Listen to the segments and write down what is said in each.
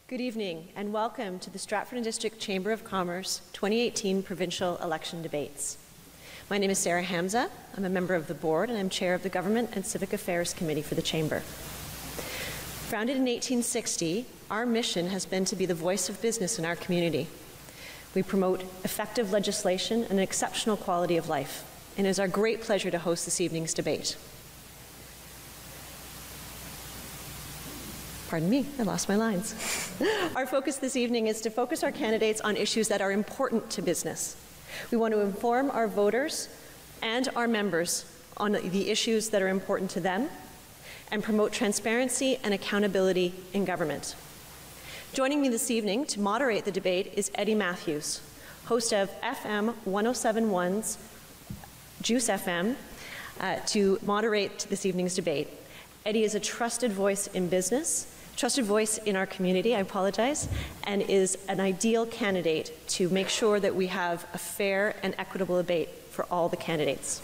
Good evening and welcome to the Stratford and District Chamber of Commerce 2018 Provincial Election Debates. My name is Sarah Hamza. I'm a member of the board and I'm chair of the Government and Civic Affairs Committee for the Chamber. Founded in 1860, our mission has been to be the voice of business in our community. We promote effective legislation and an exceptional quality of life, and it is our great pleasure to host this evening's debate. Pardon me, I lost my lines. Our focus this evening is to focus our candidates on issues that are important to business. We want to inform our voters and our members on the issues that are important to them and promote transparency and accountability in government. Joining me this evening to moderate the debate is Eddie Matthews, host of FM 1071's Juice FM, to moderate this evening's debate. Eddie is a trusted voice in business, trusted voice in our community, and is an ideal candidate to make sure that we have a fair and equitable debate for all the candidates.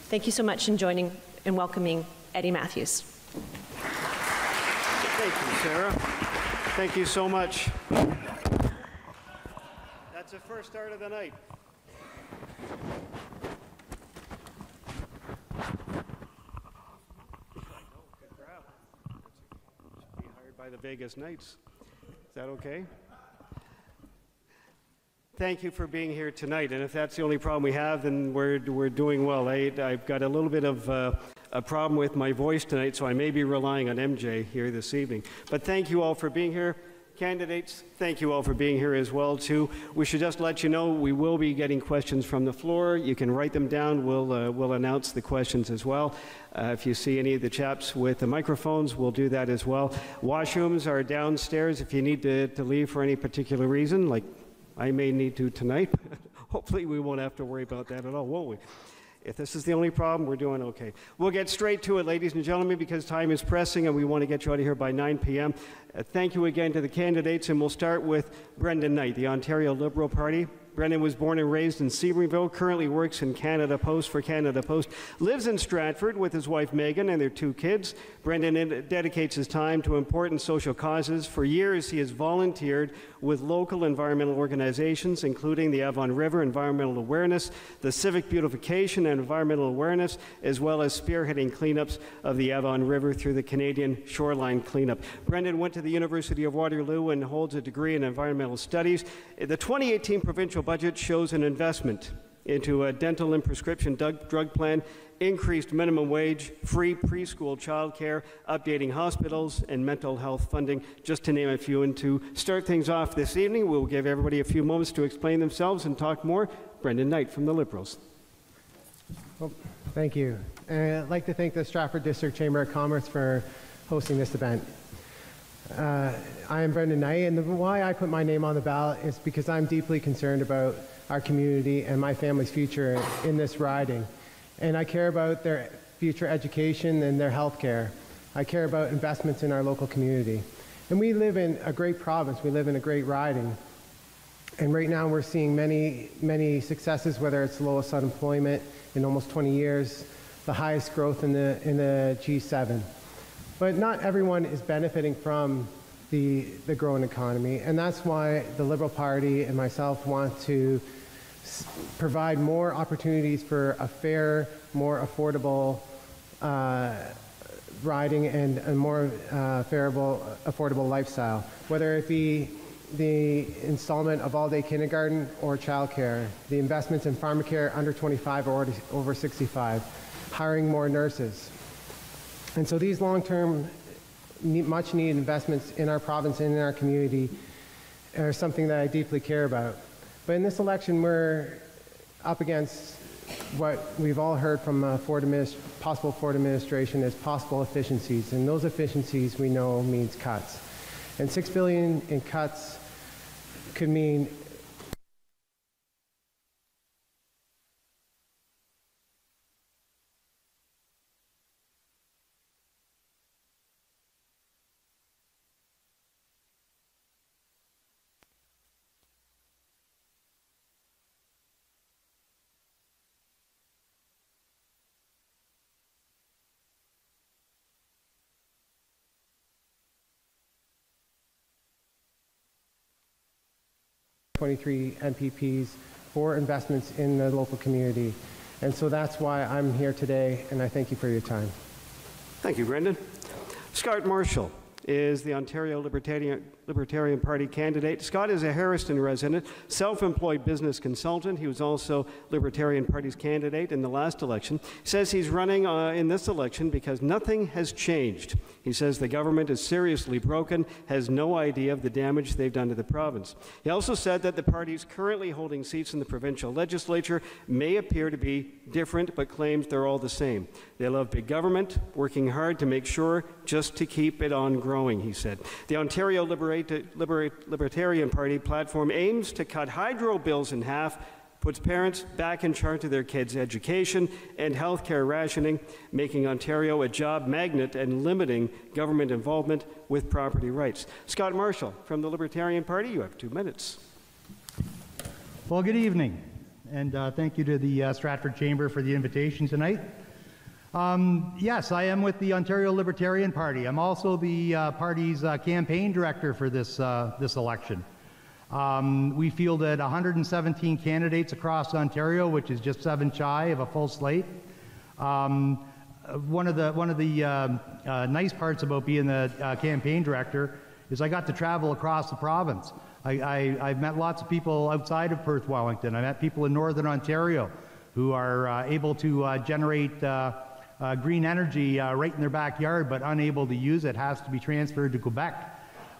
Thank you so much in joining and welcoming Eddie Matthews. Thank you, Sarah. Thank you so much. That's the first start of the night. By the Vegas Knights. Is that okay? Thank you for being here tonight. And if that's the only problem we have, then we're doing well. I've got a little bit of a problem with my voice tonight, so I may be relying on MJ here this evening. But thank you all for being here. Candidates, thank you all for being here as well, too. We should just let you know we will be getting questions from the floor. You can write them down. We'll announce the questions as well. If you see any of the chaps with the microphones, we'll do that as well. Washrooms are downstairs if you need to leave for any particular reason, like I may need to tonight. Hopefully we won't have to worry about that at all, won't we? If this is the only problem, we're doing okay. We'll get straight to it, ladies and gentlemen, because time is pressing and we want to get you out of here by 9 p.m. Thank you again to the candidates, and we'll start with Brendan Knight, the Ontario Liberal Party. Brendan was born and raised in Sebringville, currently works in Canada Post for Canada Post, lives in Stratford with his wife Megan and their 2 kids. Brendan dedicates his time to important social causes. For years, he has volunteered with local environmental organizations, including the Avon River Environmental Awareness, the Civic Beautification and Environmental Awareness, as well as spearheading cleanups of the Avon River through the Canadian Shoreline Cleanup. Brendan went to the University of Waterloo and holds a degree in environmental studies. The 2018 provincial budget shows an investment into a dental and prescription drug plan, increased minimum wage, free preschool childcare, updating hospitals, and mental health funding, just to name a few. And to start things off this evening, we'll give everybody a few moments to explain themselves and talk more. Brendan Knight from the Liberals. Well, thank you. I'd like to thank the Stratford District Chamber of Commerce for hosting this event. I am Brendan Knight, and why I put my name on the ballot is because I'm deeply concerned about our community and my family's future in this riding. And I care about their future education and their health care. I care about investments in our local community. And we live in a great province, we live in a great riding. And right now we're seeing many successes, whether it's the lowest unemployment in almost 20 years, the highest growth in the G7. But not everyone is benefiting from the growing economy, and that's why the Liberal Party and myself want to provide more opportunities for a fair, more affordable riding and a more affordable lifestyle, whether it be the installment of all-day kindergarten or childcare, the investments in pharmacare under 25 or over 65, hiring more nurses. And so these long-term, much-needed investments in our province and in our community are something that I deeply care about. But in this election, we're up against what we've all heard from possible Ford administration as possible efficiencies. And those efficiencies we know means cuts. And $6 billion in cuts could mean 23 MPPs for investments in the local community. And so that's why I'm here today, and I thank you for your time. Thank you, Brendan. Scott Marshall is the Ontario Libertarian Party candidate. Scott is a Harriston resident, self-employed business consultant. He was also Libertarian Party's candidate in the last election. He says he's running in this election because nothing has changed. He says the government is seriously broken, has no idea of the damage they've done to the province. He also said that the parties currently holding seats in the provincial legislature may appear to be different, but claims they're all the same. They love big government, working hard to make sure just to keep it on growing, he said. The Ontario Libertarian Party platform aims to cut hydro bills in half, puts parents back in charge of their kids' education and health care rationing, making Ontario a job magnet and limiting government involvement with property rights. Scott Marshall from the Libertarian Party, you have 2 minutes. Well, good evening, and thank you to the Stratford Chamber for the invitation tonight. Yes, I am with the Ontario Libertarian Party. I'm also the party's campaign director for this election. We fielded 117 candidates across Ontario, which is just 7 shy of a full slate. One of the nice parts about being the campaign director is I got to travel across the province. I've met lots of people outside of Perth-Wellington. I met people in Northern Ontario who are able to generate green energy right in their backyard, but unable to use it, has to be transferred to Quebec.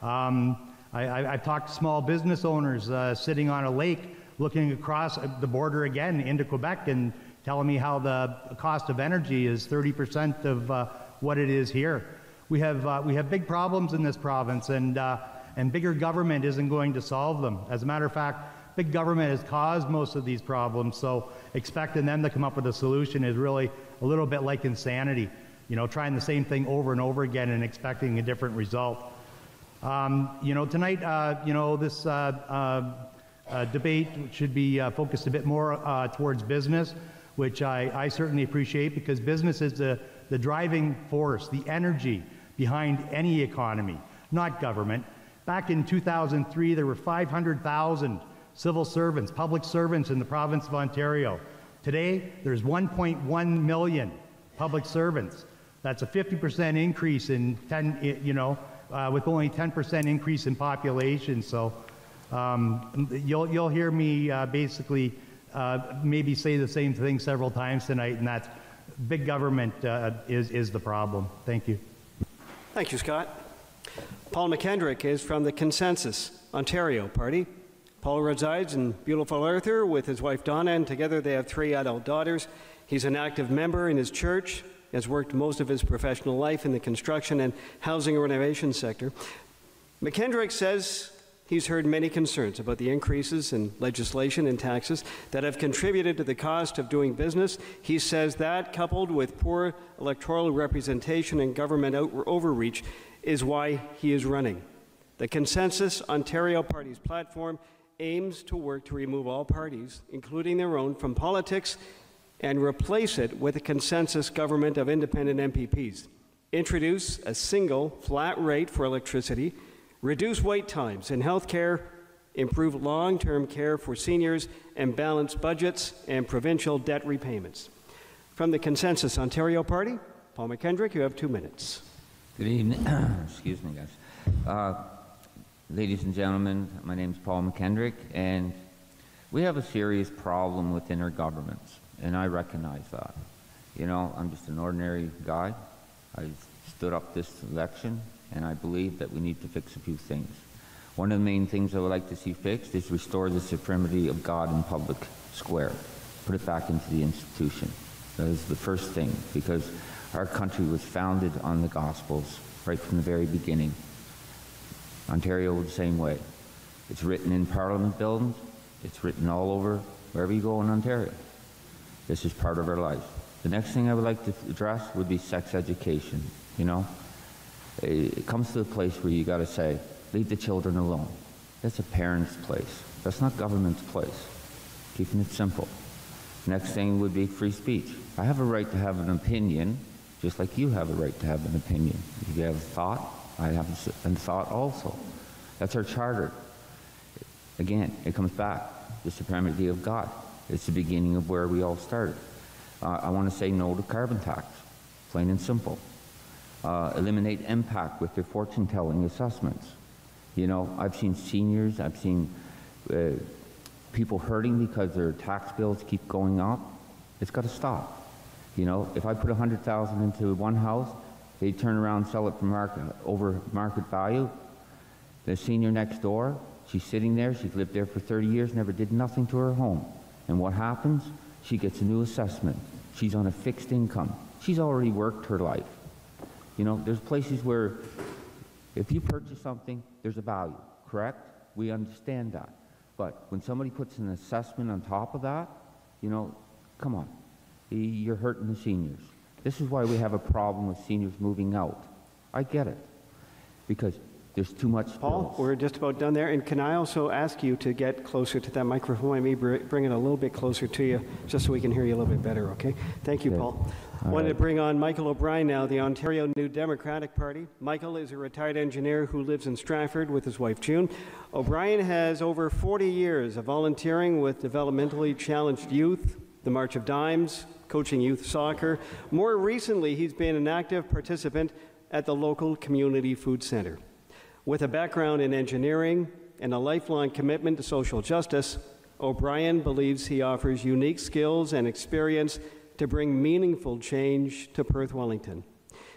I've talked to small business owners sitting on a lake looking across the border again into Quebec and telling me how the cost of energy is 30% of what it is here. We have big problems in this province, and bigger government isn't going to solve them. As a matter of fact, big government has caused most of these problems, so expecting them to come up with a solution is really a little bit like insanity. You know, trying the same thing over and over again and expecting a different result. You know, tonight, this debate should be focused a bit more towards business, which I certainly appreciate, because business is the driving force, the energy behind any economy, not government. Back in 2003, there were 500,000 civil servants, public servants in the province of Ontario. Today, there's 1.1 million public servants. That's a 50% increase in with only 10% increase in population. So you'll hear me basically maybe say the same thing several times tonight, and that's big government is the problem. Thank you. Thank you, Scott. Paul McKendrick is from the Consensus Ontario Party. Paul resides in beautiful Arthur with his wife Donna, and together they have 3 adult daughters. He's an active member in his church, has worked most of his professional life in the construction and housing renovation sector. McKendrick says he's heard many concerns about the increases in legislation and taxes that have contributed to the cost of doing business. He says that, coupled with poor electoral representation and government overreach, is why he is running. The Consensus Ontario Party's platform aims to work to remove all parties, including their own, from politics and replace it with a consensus government of independent MPPs. Introduce a single flat rate for electricity, reduce wait times in health care, improve long-term care for seniors, and balance budgets and provincial debt repayments. From the Consensus Ontario Party, Paul McKendrick, you have 2 minutes. Good evening. Excuse me, guys. Ladies and gentlemen, my name is Paul McKendrick, and we have a serious problem within our governments, and I recognize that. You know, I'm just an ordinary guy. I stood up this election, and I believe that we need to fix a few things. One of the main things I would like to see fixed is restore the supremacy of God in public square. Put it back into the institution. That is the first thing, because our country was founded on the Gospels right from the very beginning. Ontario the same way. It's written in Parliament buildings. It's written all over wherever you go in Ontario. This is part of our life. The next thing I would like to address would be sex education. You know, it comes to a place where you got to say, leave the children alone. That's a parent's place. That's not government's place. Keeping it simple. Next thing would be free speech. I have a right to have an opinion, just like you have a right to have an opinion. If you have a thought, I have a thought also. That's our charter. Again, it comes back. The supremacy of God. It's the beginning of where we all started. I want to say no to carbon tax, plain and simple. Eliminate impact with their fortune-telling assessments. You know, I've seen seniors, I've seen people hurting because their tax bills keep going up. It's got to stop. You know, if I put $100,000 into one house, they turn around and sell it for over market value. The senior next door, she's sitting there, she's lived there for 30 years, never did nothing to her home. And what happens? She gets a new assessment. She's on a fixed income. She's already worked her life. You know, there's places where if you purchase something, there's a value, correct? We understand that. But when somebody puts an assessment on top of that, you know, come on, you're hurting the seniors. This is why we have a problem with seniors moving out. I get it, because there's too much Paul, bills. we're just about done there. And can I also ask you to get closer to that microphone? I may bring it a little bit closer to you, just so we can hear you a little bit better, okay? Thank you, Okay. Paul. I wanted to bring on Michael O'Brien now, the Ontario New Democratic Party. Michael is a retired engineer who lives in Stratford with his wife, June. O'Brien has over 40 years of volunteering with developmentally challenged youth, the March of Dimes, coaching youth soccer. More recently, he's been an active participant at the local community food center. With a background in engineering and a lifelong commitment to social justice, O'Brien believes he offers unique skills and experience to bring meaningful change to Perth-Wellington.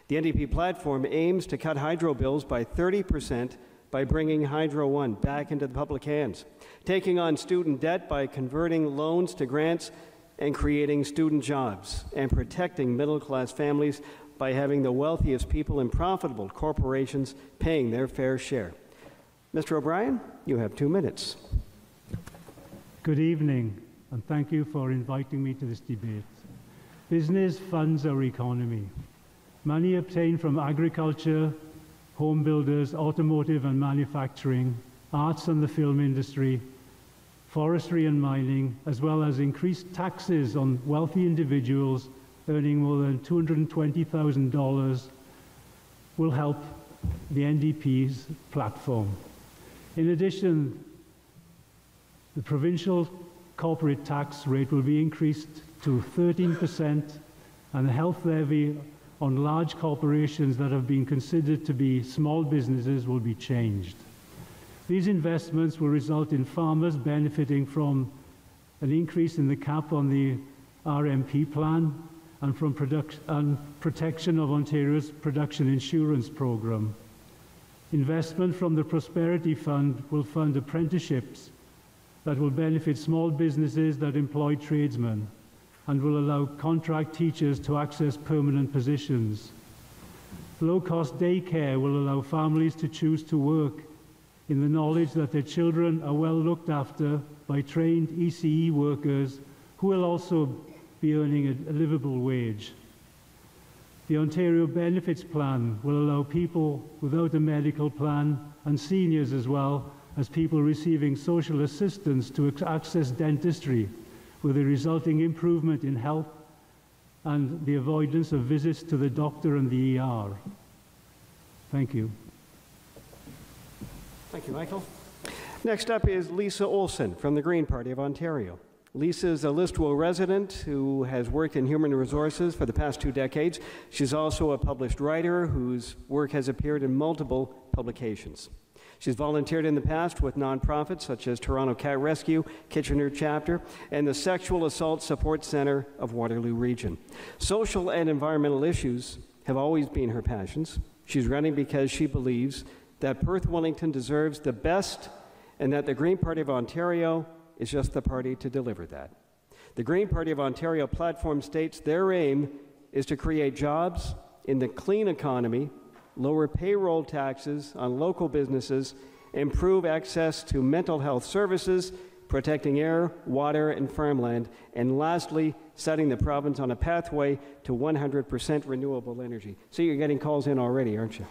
The NDP platform aims to cut hydro bills by 30% by bringing Hydro One back into the public hands, taking on student debt by converting loans to grants and creating student jobs, and protecting middle-class families by having the wealthiest people in profitable corporations paying their fair share. Mr. O'Brien, you have 2 minutes. Good evening, and thank you for inviting me to this debate. Business funds our economy. Money obtained from agriculture, home builders, automotive and manufacturing, arts and the film industry, forestry and mining, as well as increased taxes on wealthy individuals earning more than $220,000 will help the NDP's platform. In addition, the provincial corporate tax rate will be increased to 13%, and the health levy on large corporations that have been considered to be small businesses will be changed. These investments will result in farmers benefiting from an increase in the cap on the RMP plan and from protection of Ontario's production insurance program. Investment from the Prosperity Fund will fund apprenticeships that will benefit small businesses that employ tradesmen and will allow contract teachers to access permanent positions. Low-cost daycare will allow families to choose to work in the knowledge that their children are well looked after by trained ECE workers who will also be earning a livable wage. The Ontario Benefits Plan will allow people without a medical plan and seniors as well as people receiving social assistance to access dentistry, with a resulting improvement in health and the avoidance of visits to the doctor and the ER. Thank you. Thank you, Michael. Next up is Lisa Olson from the Green Party of Ontario. Lisa is a Listowel resident who has worked in human resources for the past 2 decades. She's also a published writer whose work has appeared in multiple publications. She's volunteered in the past with nonprofits such as Toronto Cat Rescue, Kitchener Chapter, and the Sexual Assault Support Center of Waterloo Region. Social and environmental issues have always been her passions. She's running because she believes that Perth-Wellington deserves the best and that the Green Party of Ontario is just the party to deliver that. The Green Party of Ontario platform states their aim is to create jobs in the clean economy, lower payroll taxes on local businesses, improve access to mental health services, protecting air, water, and farmland, and lastly, setting the province on a pathway to 100% renewable energy. So you're getting calls in already, aren't you?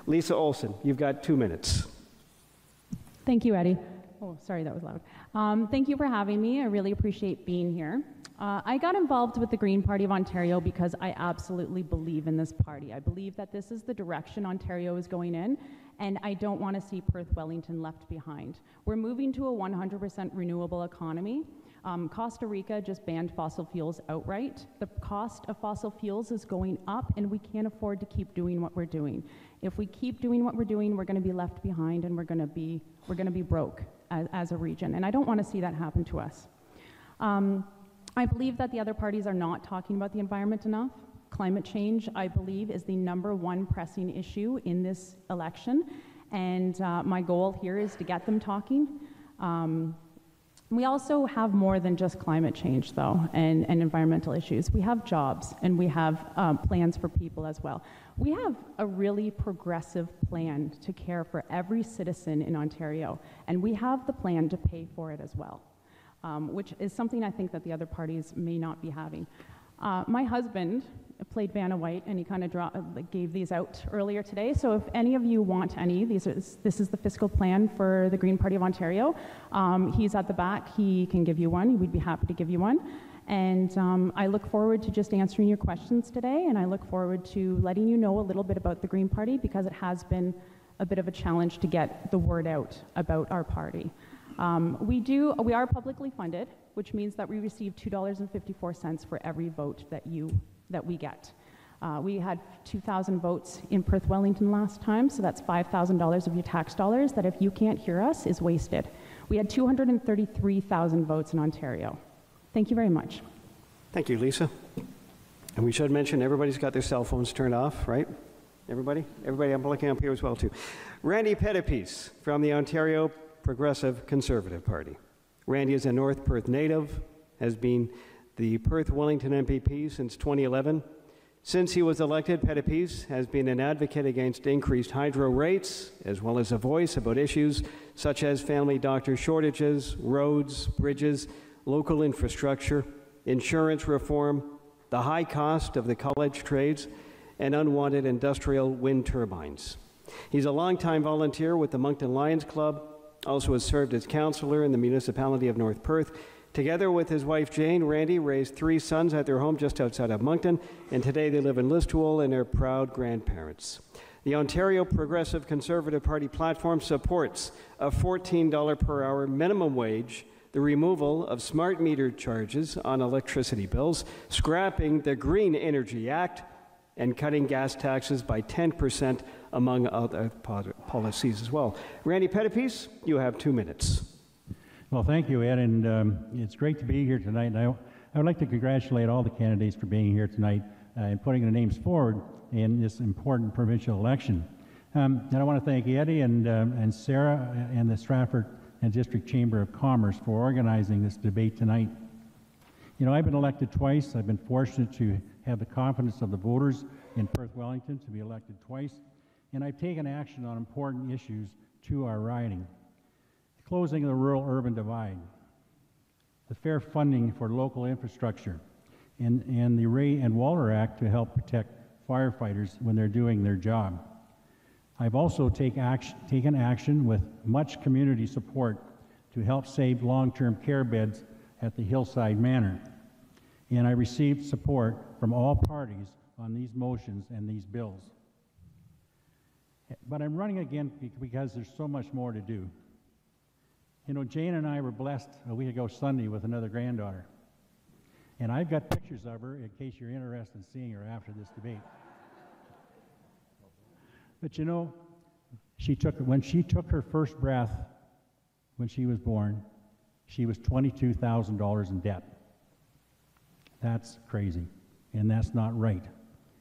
Lisa Olson, you've got 2 minutes. Thank you, Eddie. Oh, sorry, that was loud. Thank you for having me. I really appreciate being here. I got involved with the Green Party of Ontario because I absolutely believe in this party. I believe that this is the direction Ontario is going in, and I don't want to see Perth-Wellington left behind. We're moving to a 100% renewable economy. Costa Rica just banned fossil fuels outright. The cost of fossil fuels is going up, and we can't afford to keep doing what we're doing. If we keep doing what we're doing, we're going to be left behind, and we're going to be broke as a region. And I don't want to see that happen to us. I believe that the other parties are not talking about the environment enough. Climate change, I believe, is the #1 pressing issue in this election, and my goal here is to get them talking. We also have more than just climate change, though, and environmental issues. We have jobs, and we have plans for people as well. We have a really progressive plan to care for every citizen in Ontario, and we have the plan to pay for it as well. Which is something I think that the other parties may not be having. My husband played Vanna White, and he kind of gave these out earlier today. So if any of you want any, this is the fiscal plan for the Green Party of Ontario. He's at the back. He can give you one. We'd be happy to give you one. And I look forward to just answering your questions today, and I look forward to letting you know a little bit about the Green Party, because it has been a bit of a challenge to get the word out about our party. We are publicly funded, which means that we receive $2.54 for every vote that we get. We had 2,000 votes in Perth-Wellington last time, so that's $5,000 of your tax dollars that, if you can't hear us, is wasted. We had 233,000 votes in Ontario. Thank you very much. Thank you, Lisa. And we should mention everybody's got their cell phones turned off, right? Everybody? Everybody, I'm looking up here as well, too. Randy Pettipies from the Ontario Progressive Conservative Party. Randy is a North Perth native, has been the Perth-Wellington MPP since 2011. Since he was elected, Pettipies has been an advocate against increased hydro rates, as well as a voice about issues such as family doctor shortages, roads, bridges, local infrastructure, insurance reform, the high cost of the college trades, and unwanted industrial wind turbines. He's a longtime volunteer with the Moncton Lions Club, also has served as councillor in the municipality of North Perth. Together with his wife Jane, Randy raised 3 sons at their home just outside of Moncton, and today they live in Listowel and are proud grandparents. The Ontario Progressive Conservative Party platform supports a $14 per hour minimum wage, the removal of smart meter charges on electricity bills, scrapping the Green Energy Act, and cutting gas taxes by 10%, among other policies as well. Randy Pettipies, you have 2 minutes. Well, thank you, Ed, and it's great to be here tonight. And I would like to congratulate all the candidates for being here tonight and putting their names forward in this important provincial election. And I want to thank Eddie and Sarah and the Stratford and District Chamber of Commerce for organizing this debate tonight. You know, I've been elected twice. I've been fortunate to have the confidence of the voters in Perth-Wellington to be elected twice, and I've taken action on important issues to our riding. The closing of the rural-urban divide, the fair funding for local infrastructure, and the Ray and Waller Act to help protect firefighters when they're doing their job. I've also taken action with much community support to help save long-term care beds at the Hillside Manor. And I received support from all parties on these motions and these bills. But I'm running again because there's so much more to do. You know, Jane and I were blessed a week ago Sunday with another granddaughter. And I've got pictures of her in case you're interested in seeing her after this debate. But you know, when she took her first breath when she was born, she was $22,000 in debt. That's crazy, and that's not right.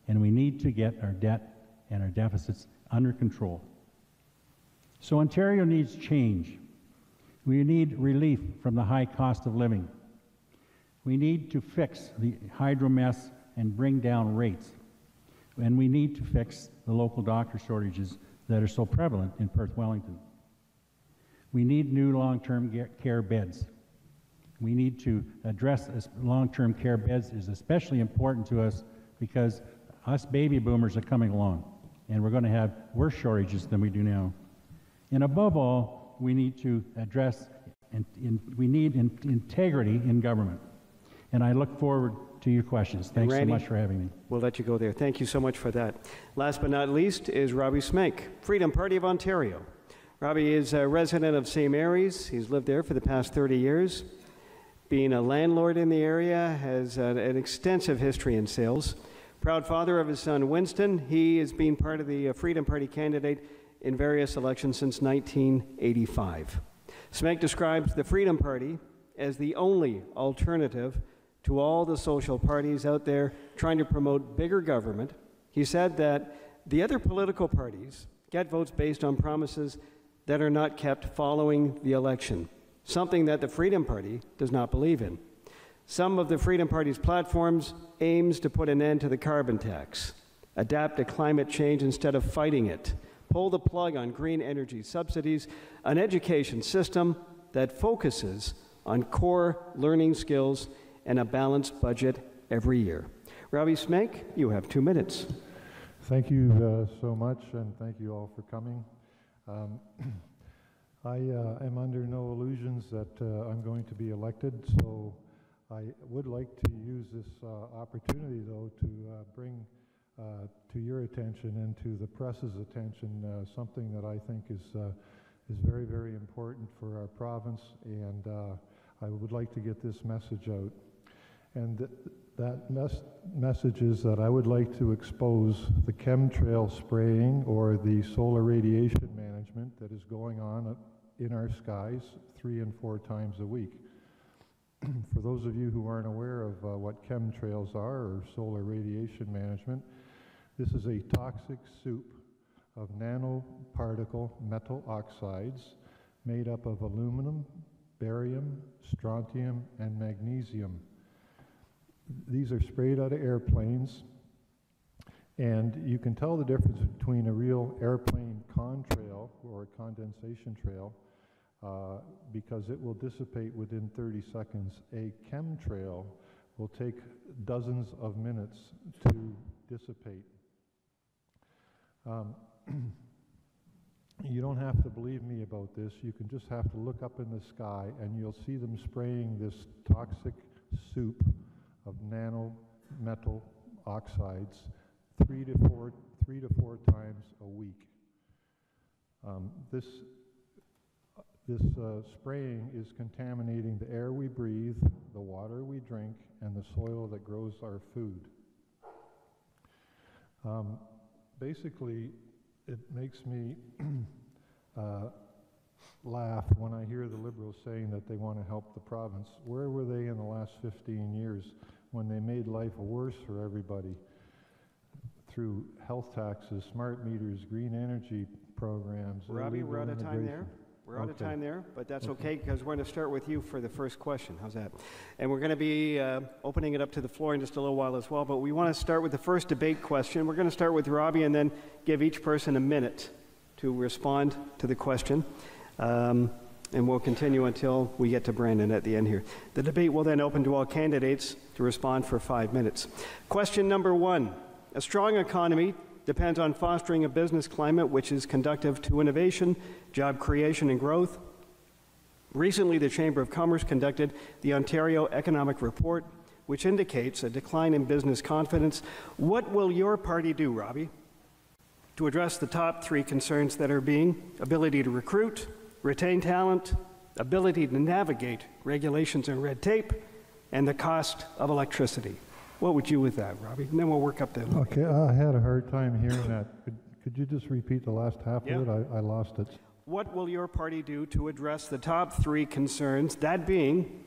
And we need to get our debt and our deficits under control. So Ontario needs change. We need relief from the high cost of living. We need to fix the hydro mess and bring down rates. And we need to fix the local doctor shortages that are so prevalent in Perth-Wellington. We need new long-term care beds. We need to address long-term care beds is especially important to us because us baby boomers are coming along, and we're going to have worse shortages than we do now. And above all, we need to address and we need integrity in government. And I look forward to your questions. Thanks so Randy, much for having me. We'll let you go there. Thank you so much for that. Last but not least is Robbie Smenk, Freedom Party of Ontario. Robbie is a resident of St. Mary's. He's lived there for the past 30 years. Being a landlord in the area, has an extensive history in sales. Proud father of his son Winston, he has been part of the Freedom Party candidate in various elections since 1985. Smenk describes the Freedom Party as the only alternative to all the social parties out there trying to promote bigger government. He said that the other political parties get votes based on promises that are not kept following the election, something that the Freedom Party does not believe in. Some of the Freedom Party's platforms aims to put an end to the carbon tax, adapt to climate change instead of fighting it, pull the plug on green energy subsidies, an education system that focuses on core learning skills and a balanced budget every year. Robbie Smenk, you have 2 minutes. Thank you so much, and thank you all for coming. I am under no illusions that I'm going to be elected, so I would like to use this opportunity, though, to bring to your attention and to the press's attention something that I think is very, very important for our province, and I would like to get this message out. And that message is that I would like to expose the chemtrail spraying or the solar radiation management that is going on in our skies 3 and 4 times a week. For those of you who aren't aware of what chemtrails are, or solar radiation management, this is a toxic soup of nanoparticle metal oxides made up of aluminum, barium, strontium, and magnesium. These are sprayed out of airplanes, and you can tell the difference between a real airplane contrail or a condensation trail because it will dissipate within 30 seconds. A chemtrail will take dozens of minutes to dissipate. You don't have to believe me about this. You can just have to look up in the sky and you'll see them spraying this toxic soup of nano metal oxides 3 to 4 times a week. This spraying is contaminating the air we breathe, the water we drink, and the soil that grows our food. Basically, it makes me laugh when I hear the Liberals saying that they want to help the province. Where were they in the last 15 years when they made life worse for everybody through health taxes, smart meters, green energy programs? Robbie, we're out of time there. We're out of time there, but that's okay because we're going to start with you for the first question. How's that? And we're going to be opening it up to the floor in just a little while as well, but we want to start with the first debate question. We're going to start with Robbie and then give each person a minute to respond to the question. And we'll continue until we get to Brandon at the end here. The debate will then open to all candidates to respond for 5 minutes. Question number 1. A strong economy depends on fostering a business climate which is conducive to innovation, job creation, and growth. Recently, the Chamber of Commerce conducted the Ontario Economic Report, which indicates a decline in business confidence. What will your party do, Robbie, to address the top 3 concerns that are being ability to recruit, retain talent, ability to navigate regulations and red tape, and the cost of electricity? What would you with that, Robbie? And then we'll work up the... Okay, I had a hard time hearing that. Could you just repeat the last half of it? I lost it. What will your party do to address the top 3 concerns, that being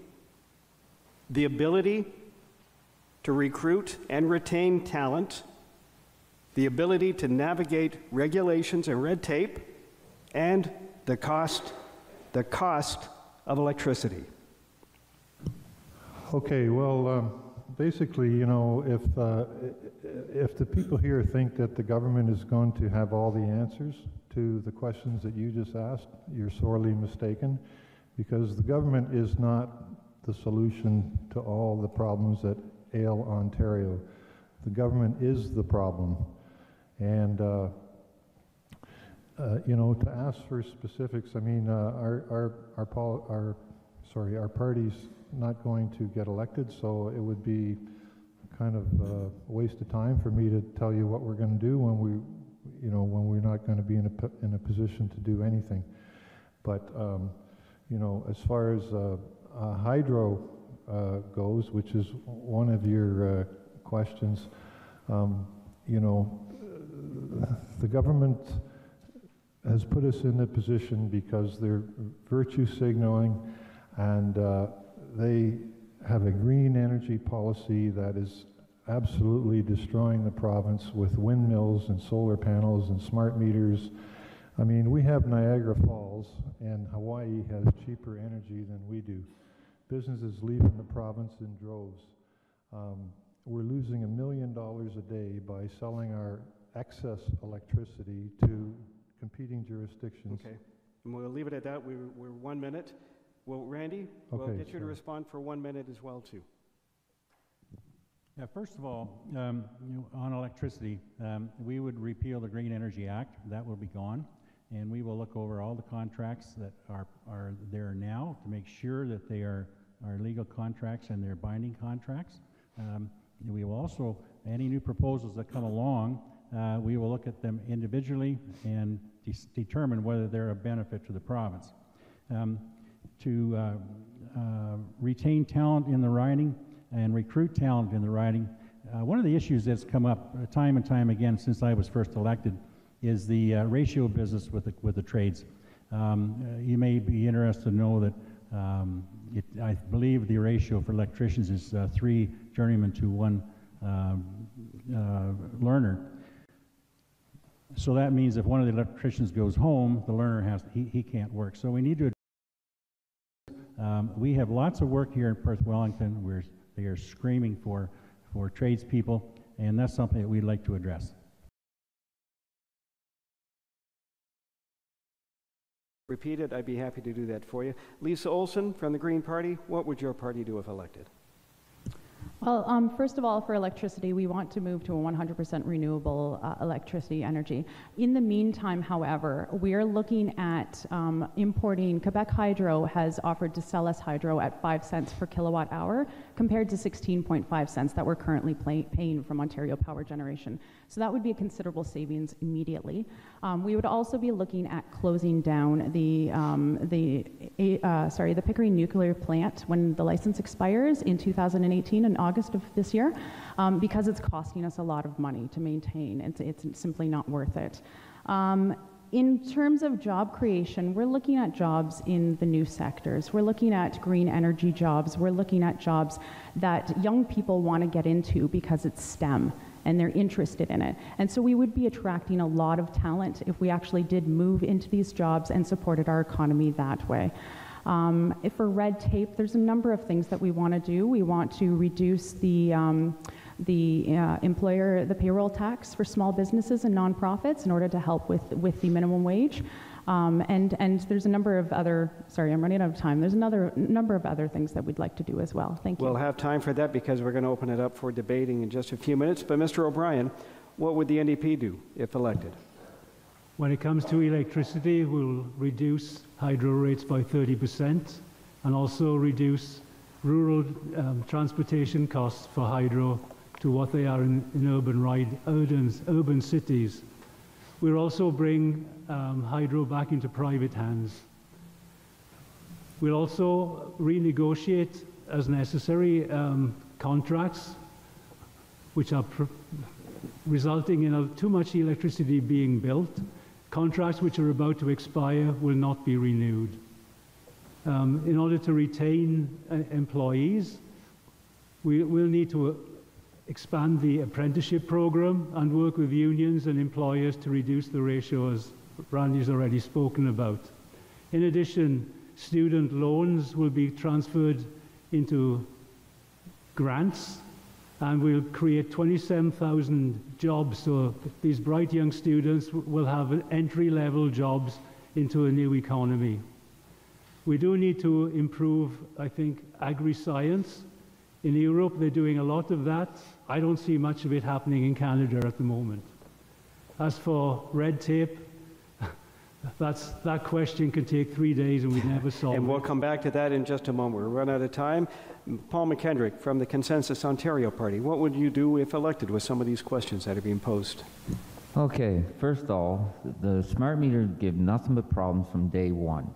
the ability to recruit and retain talent, the ability to navigate regulations and red tape, and the cost of electricity? Okay, well, basically, you know, if the people here think that the government is going to have all the answers to the questions that you just asked, you're sorely mistaken, because the government is not the solution to all the problems that ail Ontario. The government is the problem. And, you know, to ask for specifics, I mean, our sorry, our party's not going to get elected, so it would be kind of a waste of time for me to tell you what we're going to do when when we're not going to be in a position to do anything. But as far as hydro goes, which is one of your questions, the government has put us in a position because they're virtue signaling, and they have a green energy policy that is absolutely destroying the province with windmills and solar panels and smart meters. I mean, we have Niagara Falls, and Hawaii has cheaper energy than we do. Businesses leaving the province in droves. We're losing $1 million a day by selling our excess electricity to competing jurisdictions. Okay, and we'll leave it at that. We're 1 minute. Well, Randy, we'll get you to respond for 1 minute as well, too. Yeah, first of all, on electricity, we would repeal the Green Energy Act. That will be gone, and we will look over all the contracts that are there now to make sure that they are legal contracts and they're binding contracts. We will also, any new proposals that come along, we will look at them individually and determine whether they're a benefit to the province. To retain talent in the riding and recruit talent in the riding, one of the issues that's come up time and time again since I was first elected is the ratio business with the trades. You may be interested to know that I believe the ratio for electricians is 3 journeymen to 1 learner. So that means if one of the electricians goes home, the learner he can't work. So we need to. We have lots of work here in Perth-Wellington where they are screaming for tradespeople, and that's something that we'd like to address. Repeat it, I'd be happy to do that for you. Lisa Olson from the Green Party, what would your party do if elected? Well, first of all, for electricity, we want to move to a 100% renewable electricity energy. In the meantime, however, we're looking at importing. Quebec Hydro has offered to sell us hydro at 5 cents per kilowatt hour compared to 16.5 cents that we're currently paying from Ontario Power Generation. So that would be a considerable savings immediately. We would also be looking at closing down the Pickering nuclear plant when the license expires in 2018 in August of this year, because it's costing us a lot of money to maintain. It's simply not worth it. In terms of job creation, we're looking at jobs in the new sectors. We're looking at green energy jobs. We're looking at jobs that young people want to get into because it's STEM and they're interested in it. And so we would be attracting a lot of talent if we actually did move into these jobs and supported our economy that way. For red tape, there's a number of things that we want to do. We want to reduce the payroll tax for small businesses and nonprofits in order to help with the minimum wage. And there's a number of other, sorry, I'm running out of time. There's another number of other things that we'd like to do as well. Thank you. We'll have time for that because we're going to open it up for debating in just a few minutes. But Mr. O'Brien, what would the NDP do if elected? When it comes to electricity, we'll reduce hydro rates by 30% and also reduce rural transportation costs for hydro to what they are in urban cities. We'll also bring hydro back into private hands. We'll also renegotiate, as necessary, contracts which are resulting in too much electricity being built. Contracts which are about to expire will not be renewed. In order to retain employees, we'll need to expand the apprenticeship program and work with unions and employers to reduce the ratio, as Randy's already spoken about. In addition, student loans will be transferred into grants, and we'll create 27,000 jobs, so these bright young students will have entry-level jobs into a new economy. We do need to improve, I think, agri-science. In Europe, they're doing a lot of that. I don't see much of it happening in Canada at the moment. As for red tape, That question can take 3 days and we'd never solve it. And we'll come back to that in just a moment. We're running out of time. Paul McKendrick from the Consensus Ontario Party. What would you do if elected with some of these questions that are being posed? Okay, first of all, the smart meter give nothing but problems from day one.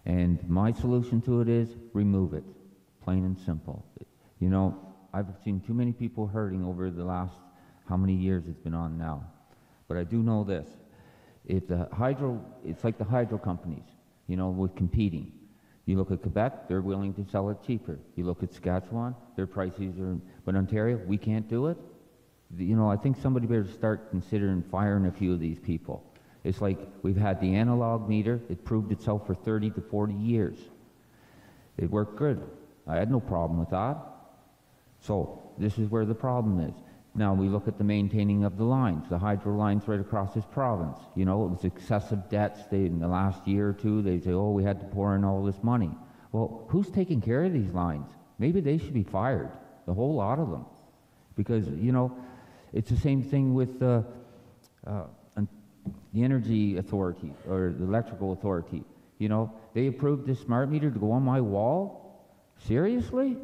And my solution to it is remove it, plain and simple. You know, I've seen too many people hurting over the last, how many years it's been on now. But I do know this. If the hydro, it's like the hydro companies, you know, with competing. You look at Quebec, they're willing to sell it cheaper. You look at Saskatchewan, their prices are, but Ontario, we can't do it. You know, I think somebody better start considering firing a few of these people. It's like we've had the analog meter, it proved itself for 30 to 40 years. It worked good. I had no problem with that. So this is where the problem is. Now we look at the maintaining of the lines, the hydro lines right across this province. You know, it was excessive debts. In the last year or two, they say, oh, we had to pour in all this money. Well, who's taking care of these lines? Maybe they should be fired, the whole lot of them. Because, you know, it's the same thing with the Energy Authority or the Electrical Authority. You know, they approved this smart meter to go on my wall? Seriously?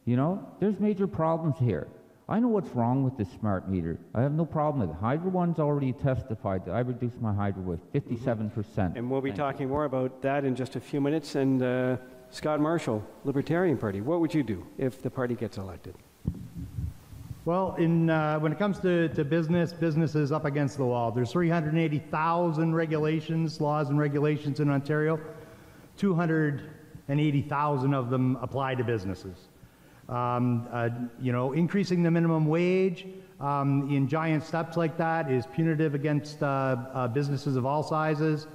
You know, there's major problems here. I know what's wrong with this smart meter. I have no problem with it. Hydro One's already testified that I reduced my hydro with 57%. And we'll be talking more about that in just a few minutes. And Scott Marshall, Libertarian Party, what would you do if the party gets elected? Well, when it comes to business, business is up against the wall. There's 380,000 regulations, laws and regulations in Ontario. 280,000 of them apply to businesses. You know, increasing the minimum wage in giant steps like that is punitive against businesses of all sizes.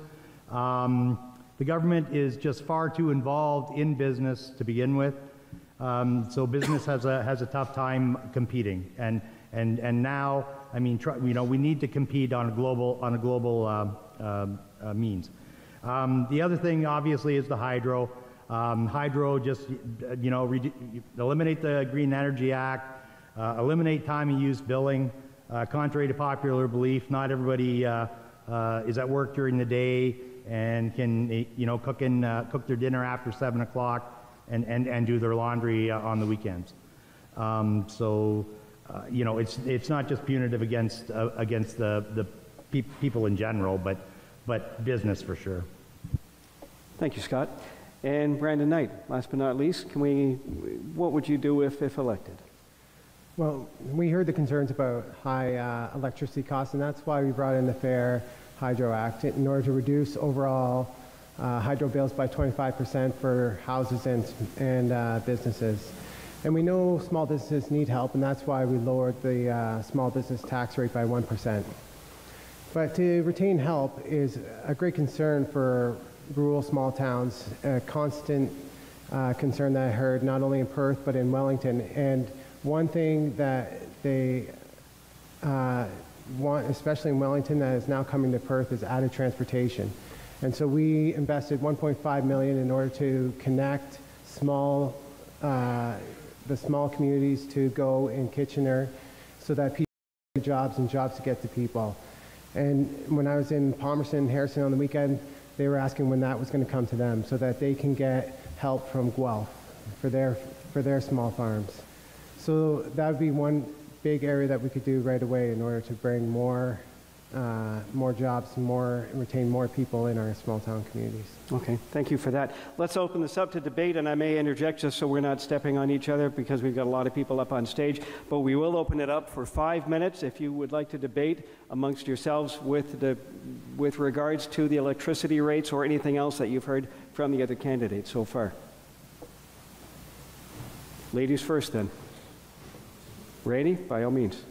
The government is just far too involved in business to begin with, so business has a tough time competing. And now, I mean, you know, we need to compete on a global means. The other thing, obviously, is the hydro. Hydro, just, you know, eliminate the Green Energy Act, eliminate time and use billing. Contrary to popular belief, not everybody is at work during the day and can, you know, cook their dinner after 7 o'clock and do their laundry on the weekends. You know, it's not just punitive against the people in general, but business for sure. Thank you, Scott. And Brandon Knight, last but not least, what would you do if elected? Well, we heard the concerns about high electricity costs, and that's why we brought in the Fair Hydro Act in order to reduce overall hydro bills by 25% for houses and businesses. And we know small businesses need help, and that's why we lowered the small business tax rate by 1%. But to retain help is a great concern for rural small towns, a constant concern that I heard not only in Perth but in Wellington. And one thing that they want, especially in Wellington, that is now coming to Perth, is added transportation. And so we invested $1.5 million in order to connect the small communities to go in Kitchener, so that people get jobs and jobs to get to people. And when I was in Palmerston and Harrison on the weekend, they were asking when that was going to come to them, so that they can get help from Guelph for their small farms. So that would be one big area that we could do right away in order to bring more jobs and retain more people in our small town communities. Okay, thank you for that. Let's open this up to debate, and I may interject just so we're not stepping on each other because we've got a lot of people up on stage, but we will open it up for 5 minutes if you would like to debate amongst yourselves with regards to the electricity rates or anything else that you've heard from the other candidates so far. Ladies first then. Randy, by all means.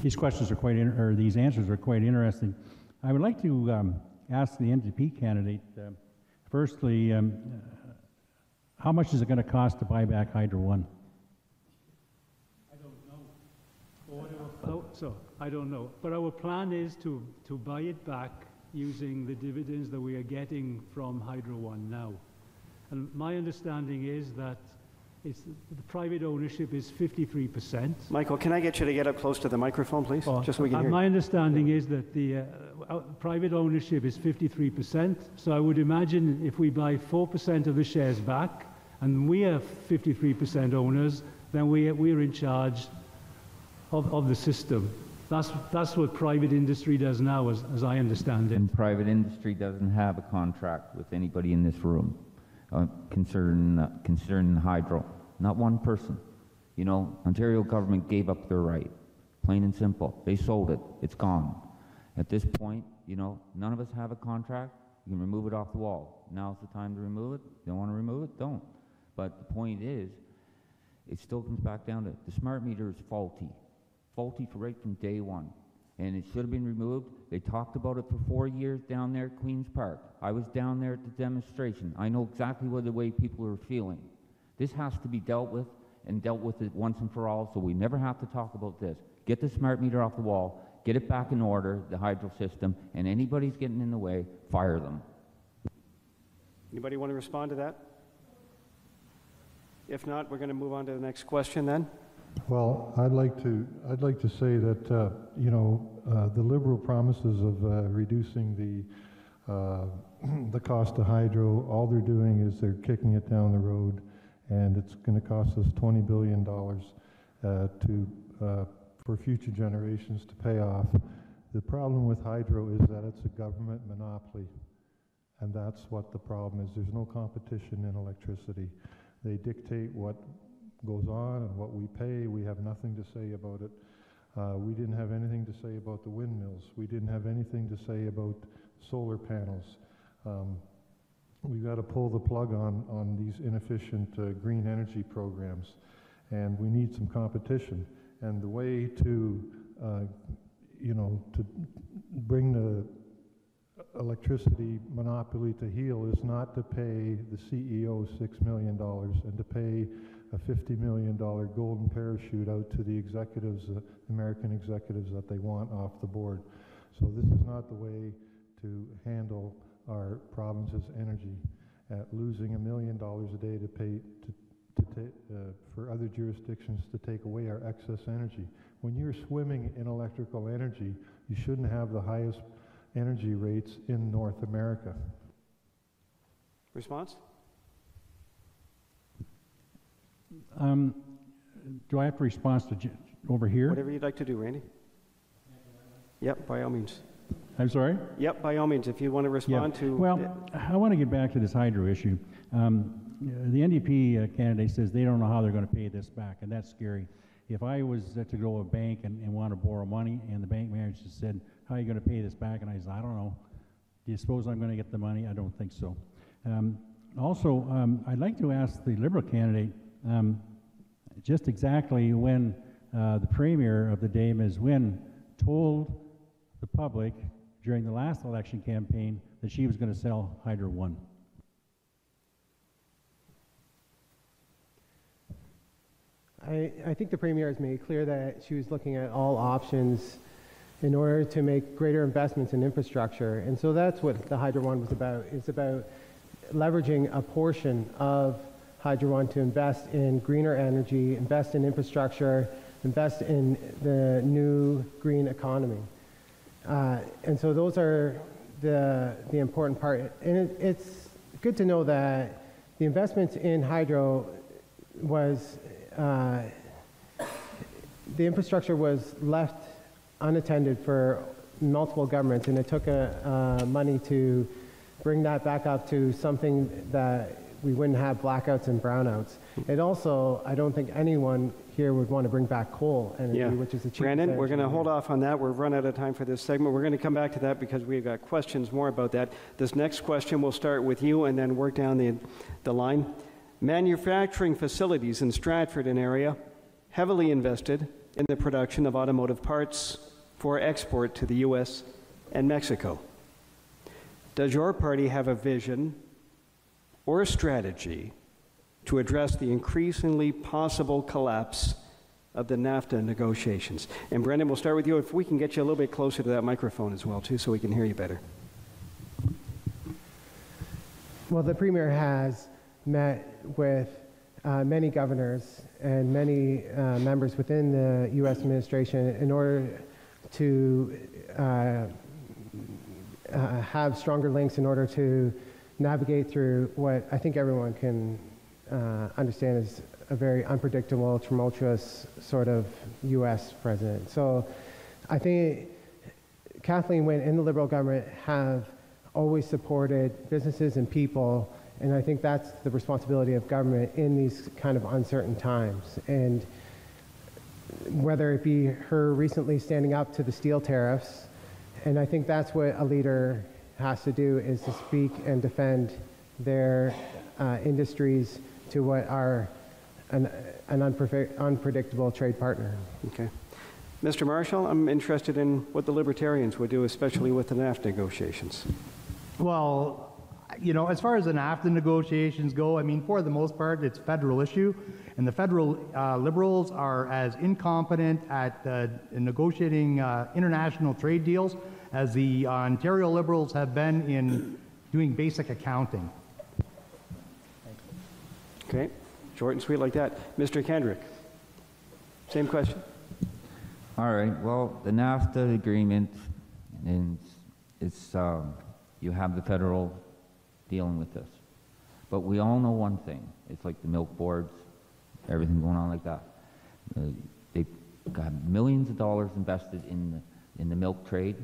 These questions are these answers are quite interesting. I would like to ask the NDP candidate, firstly, how much is it going to cost to buy back Hydro One? I don't know. But our plan is to buy it back using the dividends that we are getting from Hydro One now. And my understanding is that the private ownership is 53%. Michael, can I get you to get up close to the microphone, please? Just so we can hear you. My understanding is that the private ownership is 53%. So I would imagine if we buy 4% of the shares back, and we are 53% owners, then we're in charge of the system. That's what private industry does now, as I understand it. And private industry doesn't have a contract with anybody in this room concerning hydro. Not one person. You know, Ontario government gave up their right. Plain and simple. They sold it. It's gone. At this point, you know, none of us have a contract. You can remove it off the wall. Now's the time to remove it. Don't want to remove it? Don't. But the point is, it still comes back down to the smart meter is faulty. Faulty right from day one. And it should have been removed. They talked about it for 4 years down there at Queen's Park. I was down there at the demonstration. I know exactly what the way people are feeling. This has to be dealt with, and dealt with it once and for all, so we never have to talk about this. Get the smart meter off the wall, get it back in order, the hydro system, and anybody's getting in the way, fire them. Anybody want to respond to that? If not, we're going to move on to the next question then. Well, I'd like to say that you know, the Liberal promises of reducing the cost of hydro, all they're doing is they're kicking it down the road, and it's going to cost us $20 billion for future generations to pay off. The problem with hydro is that it's a government monopoly, and that's what the problem is. There's no competition in electricity. They dictate what goes on and what we pay. We have nothing to say about it. We didn't have anything to say about the windmills. We didn't have anything to say about solar panels. We've got to pull the plug on these inefficient green energy programs, and we need some competition. And the way to, you know, to bring the electricity monopoly to heel is not to pay the CEO $6 million and to pay a $50 million golden parachute out to the executives, American executives that they want off the board. So this is not the way to handle our province's energy. Losing $1 million a day to pay for other jurisdictions to take away our excess energy. When you're swimming in electrical energy, you shouldn't have the highest energy rates in North America. Response? Do I have to respond to over here? Whatever you'd like to do, Randy. Yep, by all means. I'm sorry? Yep, by all means, if you want to respond to... Well, I want to get back to this hydro issue. The NDP candidate says they don't know how they're going to pay this back, and that's scary. If I was to go to a bank and want to borrow money, and the bank manager said, how are you going to pay this back? And I said, I don't know. Do you suppose I'm going to get the money? I don't think so. Also, I'd like to ask the Liberal candidate just exactly when the Premier of the day, Ms. Wynne, told the public during the last election campaign that she was going to sell Hydro One. I think the Premier has made clear that she was looking at all options in order to make greater investments in infrastructure. And so that's what the Hydro One was about. It's about leveraging a portion of Hydro One to invest in greener energy, invest in infrastructure, invest in the new green economy. And so those are the important part. And it's good to know that the investments in hydro was, the infrastructure was left unattended for multiple governments, and it took money to bring that back up to something that we wouldn't have blackouts and brownouts. It also, I don't think anyone here would want to bring back coal energy, which is the cheapest. Brandon, we're going to hold off on that. We've run out of time for this segment. We're going to come back to that because we've got questions more about that. This next question will start with you and then work down the line. Manufacturing facilities in Stratford and area heavily invested in the production of automotive parts for export to the U.S. and Mexico. Does your party have a vision or a strategy to address the increasingly possible collapse of the NAFTA negotiations? And Brendan, we'll start with you. If we can get you a little bit closer to that microphone as well, too, so we can hear you better. Well, the Premier has met with many governors and many members within the U.S. administration in order to have stronger links in order to navigate through what I think everyone can understand is a very unpredictable, tumultuous sort of U.S. president. So I think Kathleen Wynne and the Liberal government have always supported businesses and people, and I think that's the responsibility of government in these kind of uncertain times. And whether it be her recently standing up to the steel tariffs, and I think that's what a leader has to do, is to speak and defend their industries to what are an unpredictable trade partner. Okay. Mr. Marshall, I'm interested in what the Libertarians would do, especially with the NAFTA negotiations. Well, you know, as far as the NAFTA negotiations go, I mean, for the most part, it's a federal issue, and the federal Liberals are as incompetent at negotiating international trade deals as the Ontario Liberals have been in doing basic accounting. Okay, short and sweet like that. Mr. Kendrick, same question. All right, well, the NAFTA agreement, and it's, you have the federal dealing with this. But we all know one thing. It's like the milk boards, everything going on like that. They've got millions of dollars invested in the milk trade.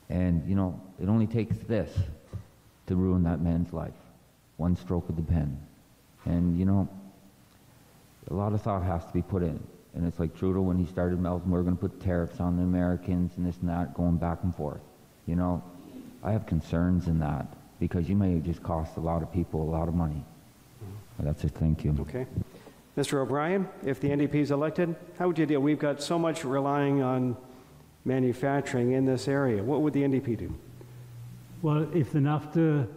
And, you know, it only takes this to ruin that man's life. One stroke of the pen. And, you know, a lot of thought has to be put in. And it's like Trudeau when he started melting, we're going to put tariffs on the Americans and this and that, going back and forth. You know, I have concerns in that because you may just cost a lot of people a lot of money. But that's it. Thank you. Okay. Mr. O'Brien, if the NDP is elected, how would you deal? We've got so much relying on manufacturing in this area. What would the NDP do? Well, if the NAFTA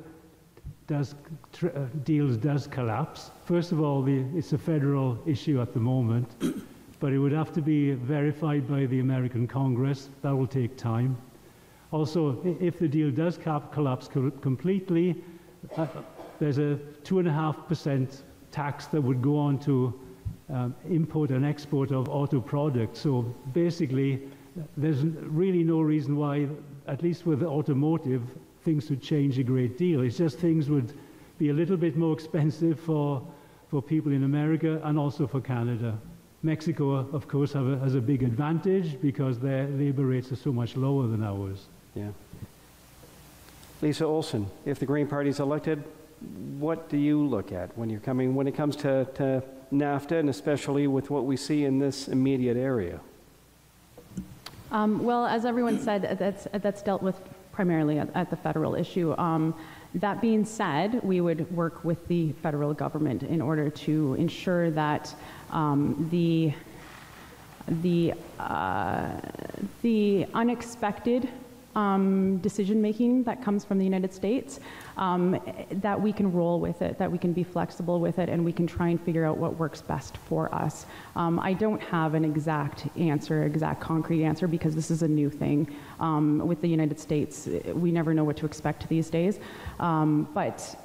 deals does collapse, first of all, it's a federal issue at the moment, but it would have to be verified by the American Congress. That will take time. Also, if the deal does collapse completely, there's a 2.5% tax that would go on to import and export of auto products. So basically, there's really no reason why, at least with automotive, things would change a great deal. It's just things would be a little bit more expensive for people in America and also for Canada. Mexico, of course, has a big advantage because their labor rates are so much lower than ours. Yeah. Lisa Olson, if the Green Party is elected, what do you look at when it comes to NAFTA, and especially with what we see in this immediate area? Well, as everyone said, that's dealt with primarily at the federal issue. That being said, we would work with the federal government in order to ensure that the unexpected decision-making that comes from the United States, that we can roll with it, that we can be flexible with it, and we can try and figure out what works best for us. I don't have an exact concrete answer, because this is a new thing. With the United States, we never know what to expect these days. But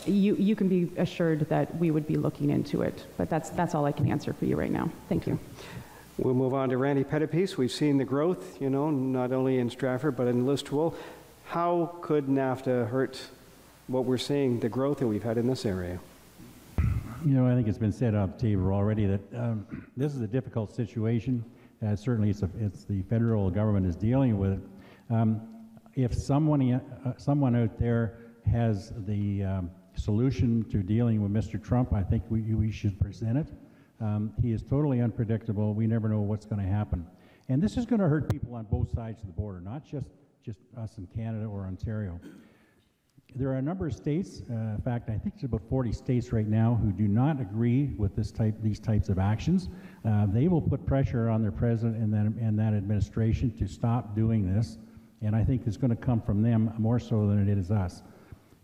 you can be assured that we would be looking into it. But that's all I can answer for you right now. Thank you. We'll move on to Randy Pettipies. We've seen the growth, you know, not only in Stratford, but in Listowel. How could NAFTA hurt what we're seeing, the growth that we've had in this area? You know, I think it's been said on the table already that this is a difficult situation. Certainly it's the federal government is dealing with it. If someone out there has the solution to dealing with Mr. Trump, I think we should present it. He is totally unpredictable. We never know what's going to happen. And this is going to hurt people on both sides of the border, not just us in Canada or Ontario. There are a number of states, in fact, I think there's about 40 states right now who do not agree with these types of actions. They will put pressure on their president and that administration to stop doing this, and I think it's going to come from them more so than it is us.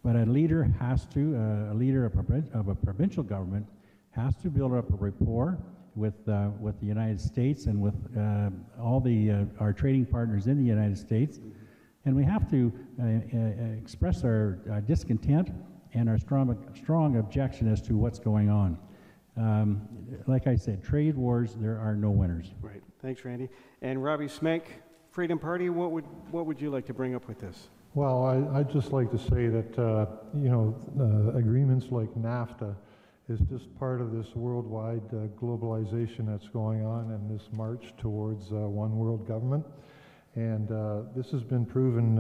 But a leader a leader of a provincial government has to build up a rapport with the United States and with all our trading partners in the United States. And we have to express our discontent and our strong objection as to what's going on. Like I said, trade wars, there are no winners. Right. Thanks, Randy. And Robbie Smek, Freedom Party, what would you like to bring up with this? Well, I'd just like to say that, agreements like NAFTA is just part of this worldwide globalization that's going on and this march towards one world government. And this has been proven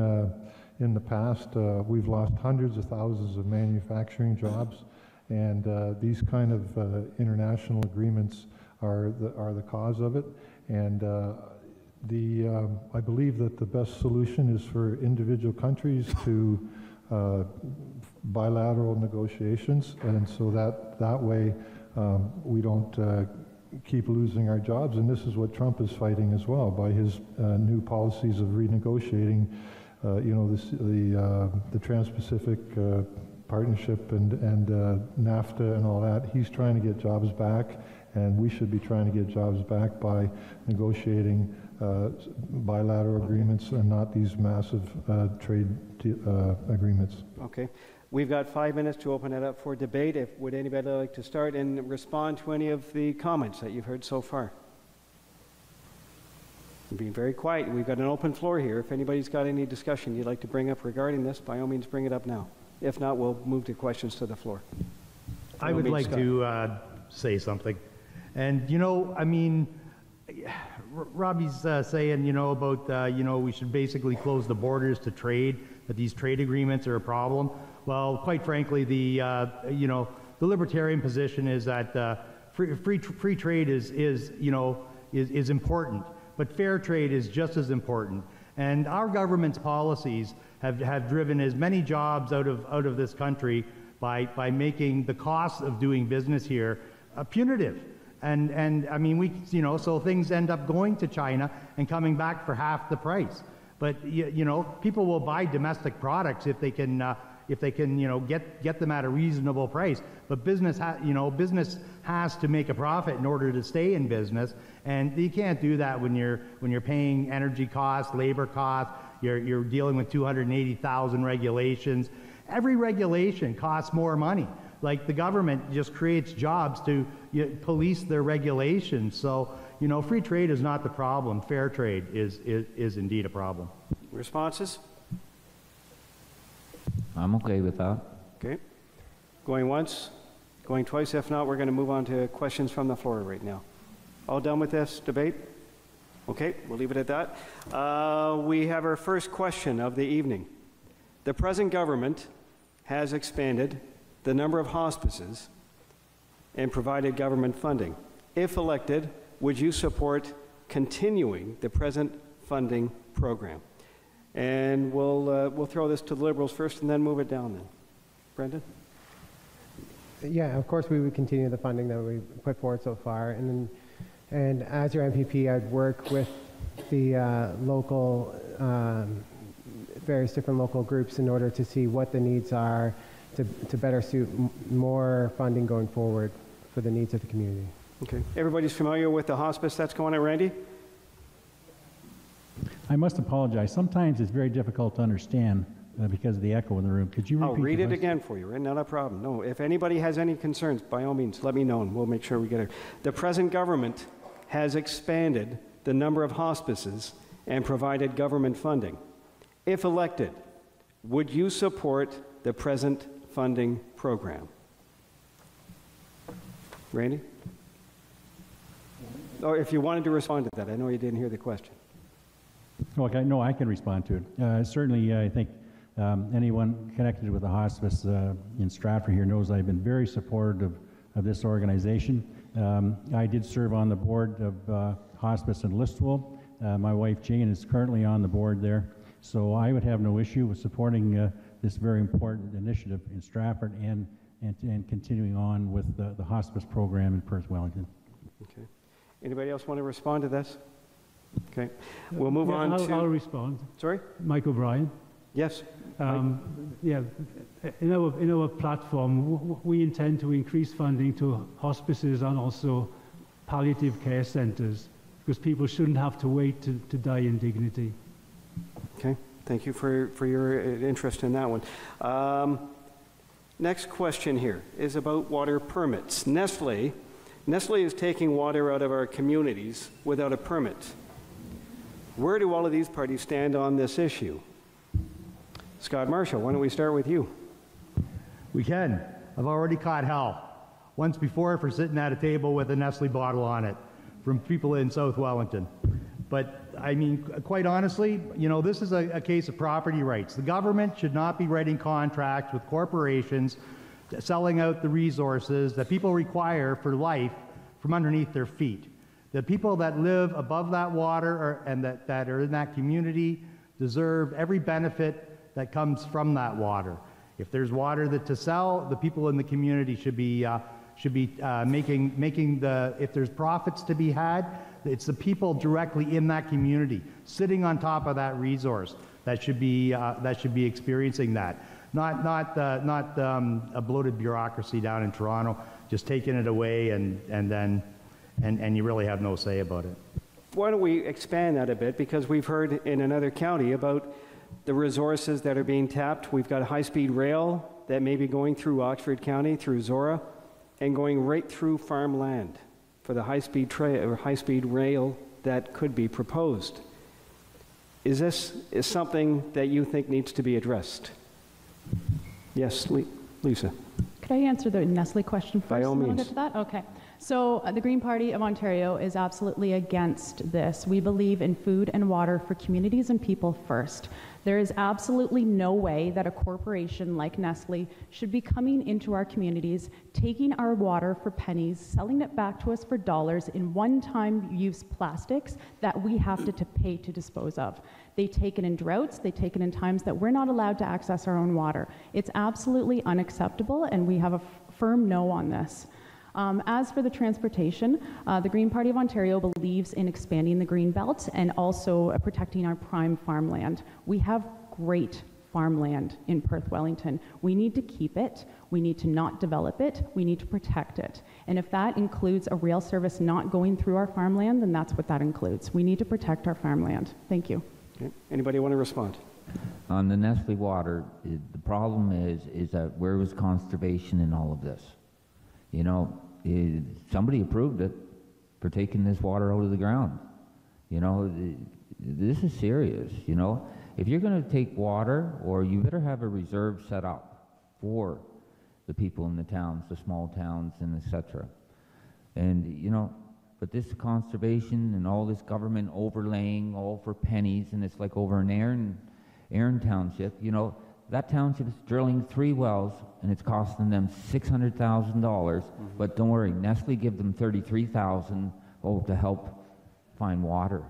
in the past. We've lost hundreds of thousands of manufacturing jobs, and these kind of international agreements are the cause of it. And I believe that the best solution is for individual countries to bilateral negotiations, and so that way we don't keep losing our jobs. And this is what Trump is fighting as well by his new policies of renegotiating, the Trans-Pacific Partnership and NAFTA and all that. He's trying to get jobs back, and we should be trying to get jobs back by negotiating bilateral agreements and not these massive trade agreements. Okay. We've got 5 minutes to open it up for debate. Would anybody like to start and respond to any of the comments that you've heard so far? You're being very quiet. We've got an open floor here. If anybody's got any discussion you'd like to bring up regarding this, by all means bring it up now. If not, we'll move to questions to the floor. I would like to say something. And, Robbie's saying, about, we should basically close the borders to trade, that these trade agreements are a problem. Well, quite frankly, the libertarian position is that free trade is important, but fair trade is just as important. And our government's policies have driven as many jobs out of this country by making the cost of doing business here punitive. And I mean, so things end up going to China and coming back for half the price. But people will buy domestic products if they can get them at a reasonable price. But business has to make a profit in order to stay in business, and you can't do that when you're paying energy costs, labor costs. You're dealing with 280,000 regulations. Every regulation costs more money. Like the government just creates jobs to police their regulations. So, free trade is not the problem. Fair trade is indeed a problem. Responses? I'm okay with that. Okay. Going once, going twice. If not, we're going to move on to questions from the floor right now. All done with this debate? Okay, we'll leave it at that. We have our first question of the evening. The present government has expanded the number of hospices and provided government funding. If elected, would you support continuing the present funding program? And we'll throw this to the Liberals first and then move it down then. Brendan? Yeah, of course we would continue the funding that we put forward so far. And as your MPP, I'd work with the various different local groups in order to see what the needs are to better suit more funding going forward for the needs of the community. Okay. Everybody's familiar with the hospice that's going on, Randy? I must apologize. Sometimes it's very difficult to understand because of the echo in the room. Could you repeat? I'll read it again for you, right? Not a problem. No, if anybody has any concerns, by all means, let me know and we'll make sure we get it. The present government has expanded the number of hospices and provided government funding. If elected, would you support the present funding program? Randy? Or if you wanted to respond to that, I know you didn't hear the question. Okay, no, I can respond to it. Certainly, I think anyone connected with the hospice in Stratford here knows I've been very supportive of this organization. I did serve on the board of hospice in Listowel. My wife Jane is currently on the board there, so I would have no issue with supporting this very important initiative in Stratford and continuing on with the hospice program in Perth-Wellington. Okay. Anybody else want to respond to this? Okay. We'll move on to... I'll respond. Sorry? Mike O'Brien. Yes. Yeah, in our platform, we intend to increase funding to hospices and also palliative care centres because people shouldn't have to wait to die in dignity. Okay. Thank you for your interest in that one. Next question here is about water permits. Nestle is taking water out of our communities without a permit. Where do all of these parties stand on this issue? Scott Marshall, why don't we start with you? We can. I've already caught hell once before for sitting at a table with a Nestle bottle on it from people in South Wellington. But I mean, quite honestly, you know, this is a case of property rights. The government should not be writing contracts with corporations selling out the resources that people require for life from underneath their feet. The people that live above that water and that are in that community deserve every benefit that comes from that water. If there's water to sell, the people in the community should be making the, if there's profits to be had, it's the people directly in that community, sitting on top of that resource, that should be experiencing that. Not a bloated bureaucracy down in Toronto, just taking it away and you really have no say about it. Why don't we expand that a bit, because we've heard in another county about the resources that are being tapped. We've got a high-speed rail that may be going through Oxford County, through Zora, and going right through farmland for the high-speed rail that could be proposed. Is this something that you think needs to be addressed? Yes, Lisa. Could I answer the Nestle question first? By all means. I'll get to that? Okay. So the Green Party of Ontario is absolutely against this. We believe in food and water for communities and people first. There is absolutely no way that a corporation like Nestle should be coming into our communities, taking our water for pennies, selling it back to us for dollars in one-time use plastics that we have to pay to dispose of. They take it in droughts, they take it in times that we're not allowed to access our own water. It's absolutely unacceptable, and we have a firm no on this. As for the transportation, the Green Party of Ontario believes in expanding the Green Belt and also protecting our prime farmland. We have great farmland in Perth-Wellington. We need to keep it. We need to not develop it. We need to protect it. And if that includes a rail service not going through our farmland, then that's what that includes. We need to protect our farmland. Thank you. Okay. Anybody want to respond? On the Nestle water, the problem is that where was conservation in all of this? You know, somebody approved it for taking this water out of the ground. You know, this is serious, you know. If you're going to take water, or you better have a reserve set up for the people in the towns, the small towns, and etc. And, you know, but this conservation and all this government overlaying all for pennies, and it's like over in Erin Township, you know, that township is drilling 3 wells, and it's costing them $600,000. But don't worry, Nestle give them $33,000 to help find water.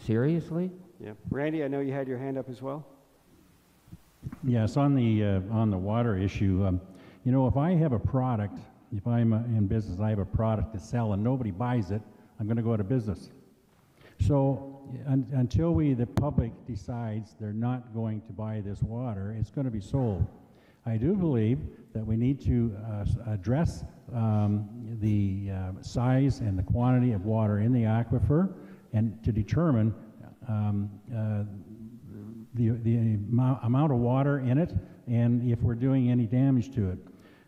Seriously? Yeah. Randy, I know you had your hand up as well. Yes, on the water issue, you know, if I have a product, if I'm in business, I have a product to sell and nobody buys it, I'm going to go out of business. So until the public decides they're not going to buy this water, it's going to be sold. I do believe that we need to address the size and the quantity of water in the aquifer, and to determine the amount of water in it, and if we're doing any damage to it.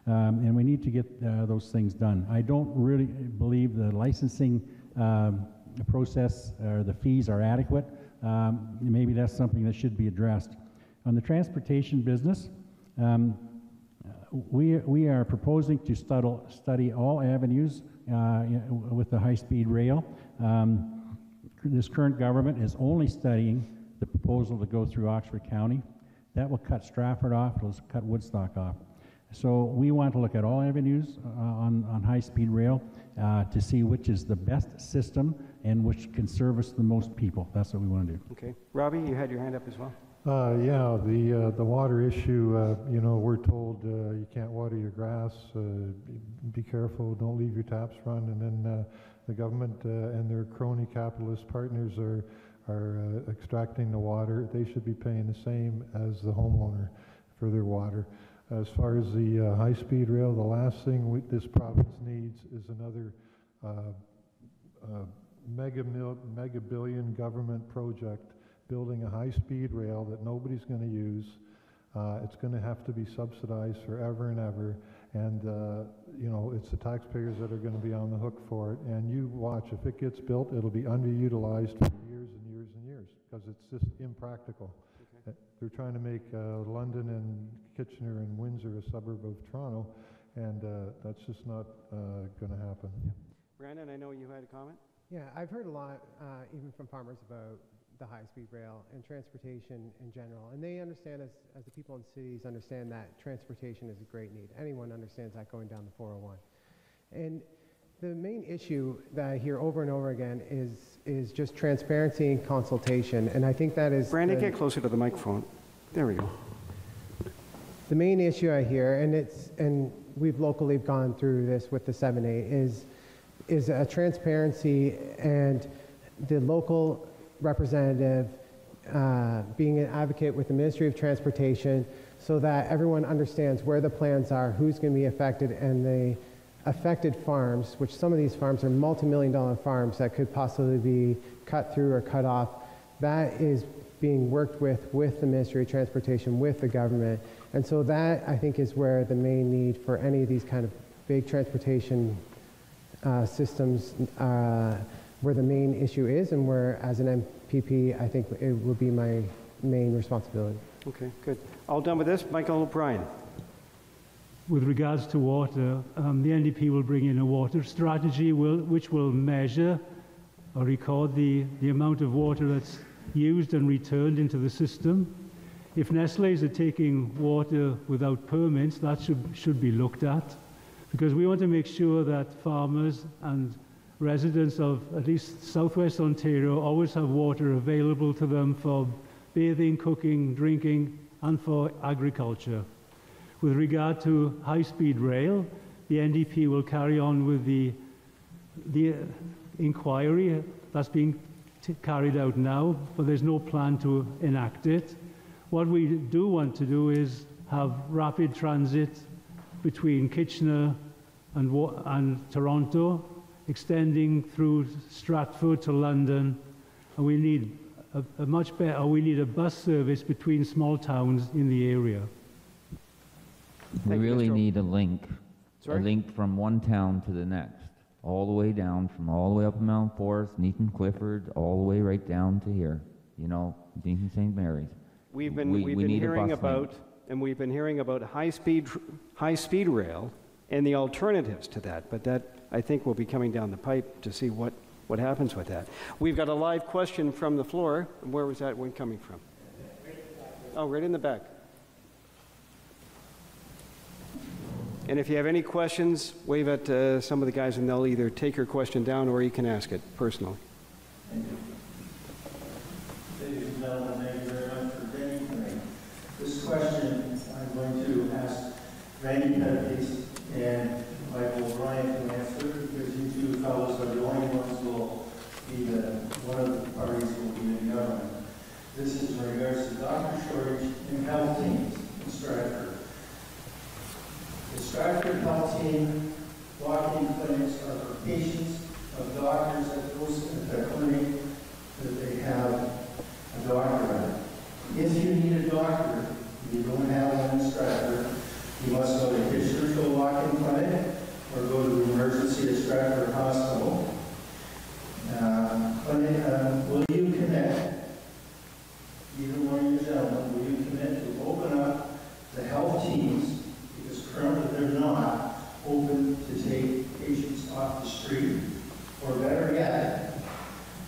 And we need to get those things done. I don't really believe the licensing process or the fees are adequate. Maybe that's something that should be addressed. On the transportation business, we are proposing to study all avenues with the high-speed rail. This current government is only studying the proposal to go through Oxford County. That will cut Stratford off, it'll cut Woodstock off. So we want to look at all avenues on high-speed rail to see which is the best system and which can service the most people. That's what we want to do. Okay. Robbie, you had your hand up as well. Yeah, the water issue, you know, we're told you can't water your grass, be careful, don't leave your taps run, and then the government and their crony capitalist partners are extracting the water. They should be paying the same as the homeowner for their water. As far as the high-speed rail, the last thing this province needs is another mega billion government project building a high-speed rail that nobody's going to use It's going to have to be subsidized forever and ever, and you know, it's the taxpayers that are going to be on the hook for it. And you watch, if it gets built, it'll be underutilized for years and years and years, because it's just impractical. Okay. They're trying to make London and Kitchener and Windsor a suburb of Toronto, and that's just not going to happen. Yeah. Brandon, I know you had a comment? Yeah, I've heard a lot, even from farmers, about the high-speed rail and transportation in general. And they understand, as the people in cities understand, that transportation is a great need. Anyone understands that going down the 401. And the main issue that I hear over and over again is just transparency and consultation. And I think that is... Brandon, get closer to the microphone. There we go. The main issue I hear, and we've locally gone through this with the 7A, is a transparency and the local representative being an advocate with the Ministry of Transportation so that everyone understands where the plans are, who's going to be affected, and the affected farms, which some of these farms are multi-million-dollar farms that could possibly be cut through or cut off. That is being worked with the Ministry of Transportation, with the government. And so that, I think, is where the main need for any of these kind of big transportation systems, where the main issue is, and where, as an MPP, I think it will be my main responsibility. Okay, good. All done with this. Michael O'Brien. With regards to water, the NDP will bring in a water strategy which will measure or record the amount of water that's used and returned into the system. If Nestle's are taking water without permits, that should be looked at, because we want to make sure that farmers and residents of at least southwest Ontario always have water available to them for bathing, cooking, drinking, and for agriculture. With regard to high-speed rail, the NDP will carry on with the inquiry that's being carried out now, but there's no plan to enact it. What we do want to do is have rapid transit between Kitchener and Toronto, extending through Stratford to London, and we need we need a bus service between small towns in the area. We really need a link. Sorry? A link from one town to the next, all the way down, from all the way up Mount Forest, Neaton Clifford, all the way right down to here, you know, Deakin St. Mary's. We've been hearing about high-speed rail and the alternatives to that, but that, I think, will be coming down the pipe to see what happens with that. We've got a live question from the floor. Where was that one coming from? Oh, right in the back. And if you have any questions, wave at some of the guys and they'll either take your question down or you can ask it personally. Thank you. Ladies and gentlemen, thank you very much for being here. This question I'm going to ask Randy Pettis and Michael O'Brien to answer, because you two fellows are the only ones who will be one of the parties who will be in government. This is in regards to doctor shortage and health teams in Stratford. The Stratford Health Team walk-in clinics are for patients of doctors that go to the clinic that they have a doctor at. If you need a doctor, if you don't have one in Stratford, you must go to Kitchener to a walk-in clinic or go to the emergency at Stratford Hospital. Will you commit, either one of you gentlemen, will you commit to open up the health teams? Currently, they're not open to take patients off the street, or better yet,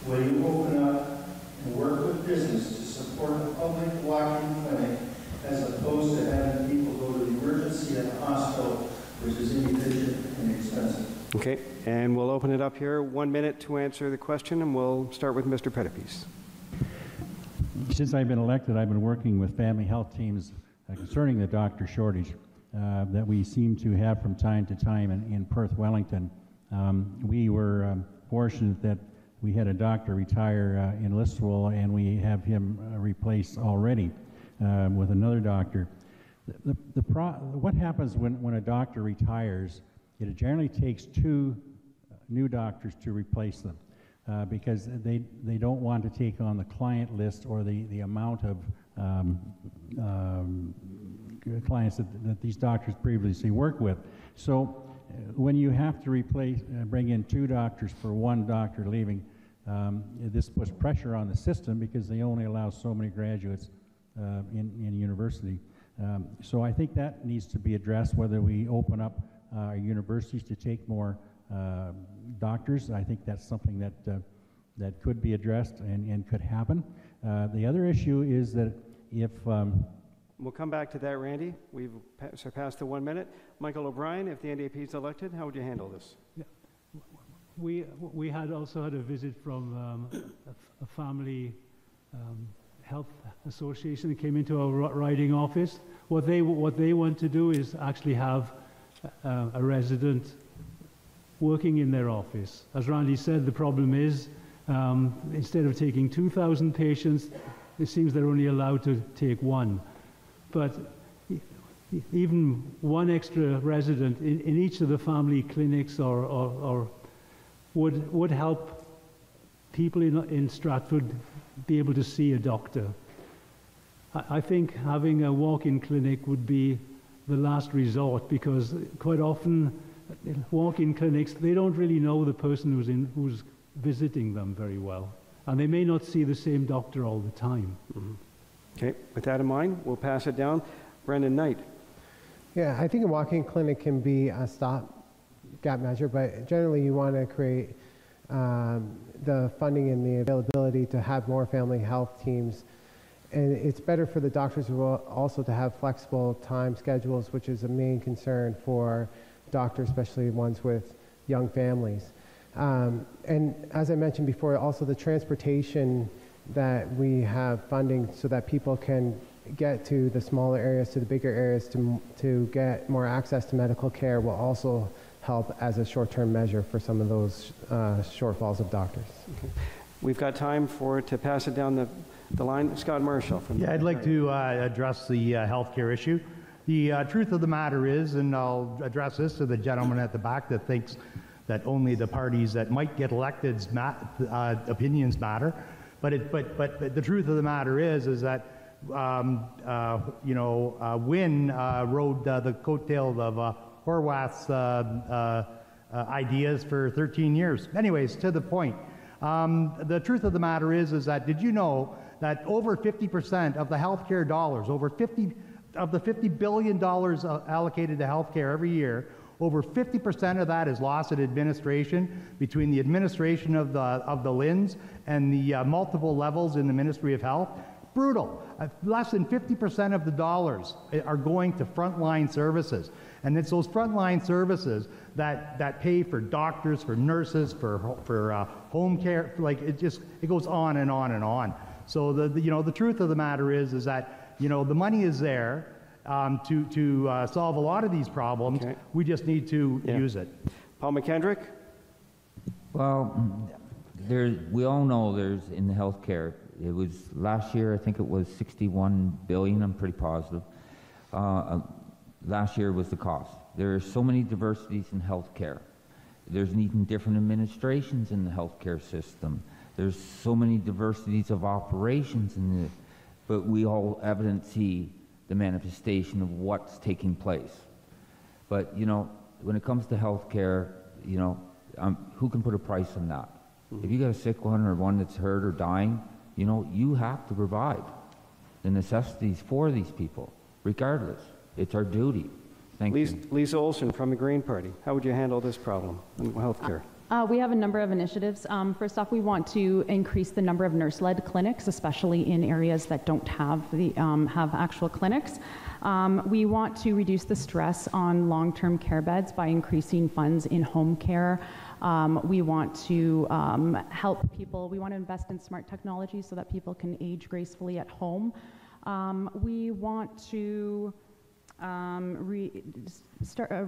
will you open up and work with business to support a public walk-in clinic as opposed to having people go to the emergency at the hospital, which is inefficient and expensive? Okay, and we'll open it up here. 1 minute to answer the question, and we'll start with Mr. Pettis. Since I've been elected, I've been working with family health teams concerning the doctor shortage that we seem to have from time to time in Perth-Wellington. We were fortunate that we had a doctor retire in Listowel, and we have him replaced already with another doctor. What happens when a doctor retires, it generally takes 2 new doctors to replace them because they don't want to take on the client list or the amount of clients that these doctors previously worked with. So when you have to bring in 2 doctors for 1 doctor leaving, this puts pressure on the system because they only allow so many graduates in university. So I think that needs to be addressed, whether we open up our universities to take more doctors. I think that's something that could be addressed and could happen. The other issue is that if... We'll come back to that, Randy. We've surpassed the 1 minute. Michael O'Brien, if the NDP is elected, how would you handle this? Yeah. We had also had a visit from a family health association that came into our riding office. What they want to do is actually have a resident working in their office. As Randy said, the problem is instead of taking 2,000 patients, it seems they're only allowed to take 1. But even 1 extra resident in each of the family clinics or would help people in Stratford be able to see a doctor. I think having a walk-in clinic would be the last resort, because quite often walk-in clinics, they don't really know the person who's visiting them very well, and they may not see the same doctor all the time. Mm-hmm. Okay, with that in mind, we'll pass it down. Brendan Knight. Yeah, I think a walk-in clinic can be a stop-gap measure, but generally you want to create the funding and the availability to have more family health teams. And it's better for the doctors also to have flexible time schedules, which is a main concern for doctors, especially ones with young families. And as I mentioned before, also the transportation that we have funding so that people can get to the smaller areas, to the bigger areas, to get more access to medical care will also help as a short-term measure for some of those shortfalls of doctors. Okay. We've got time to pass it down the line. Scott Marshall. Yeah, I'd like to address the healthcare issue. The truth of the matter is, and I'll address this to the gentleman at the back that thinks that only the parties that might get elected opinions matter. But the truth of the matter is that Wynne rode the coattails of Horwath's ideas for 13 years. Anyways, to the point. The truth of the matter is that did you know that over 50% of the healthcare dollars, of the $50 billion allocated to healthcare every year, over 50% of that is lost in administration between the administration of the LHINs and the multiple levels in the Ministry of Health. Brutal. Less than 50% of the dollars are going to frontline services. And it's those frontline services that pay for doctors, for nurses, for home care. Like it goes on and on and on. So the truth of the matter is that the money is there to solve a lot of these problems. Okay. We just need to use it. Paul McKendrick. Well, we all know there's in the healthcare. It was last year, I think it was 61 billion, I'm pretty positive. Last year was the cost. There are so many diversities in healthcare. There's even different administrations in the healthcare system. There's so many diversities of operations but we all evidently see the manifestation of what's taking place. But, when it comes to healthcare, who can put a price on that? Mm-hmm. If you got a sick one or one that's hurt or dying, you have to provide the necessities for these people, regardless. It's our duty. Thank you. Lisa Olson from the Green Party. How would you handle this problem in healthcare? We have a number of initiatives. First off, we want to increase the number of nurse-led clinics, especially in areas that don't have actual clinics. We want to reduce the stress on long-term care beds by increasing funds in home care. We want to help people. We want to invest in smart technology so that people can age gracefully at home. We want to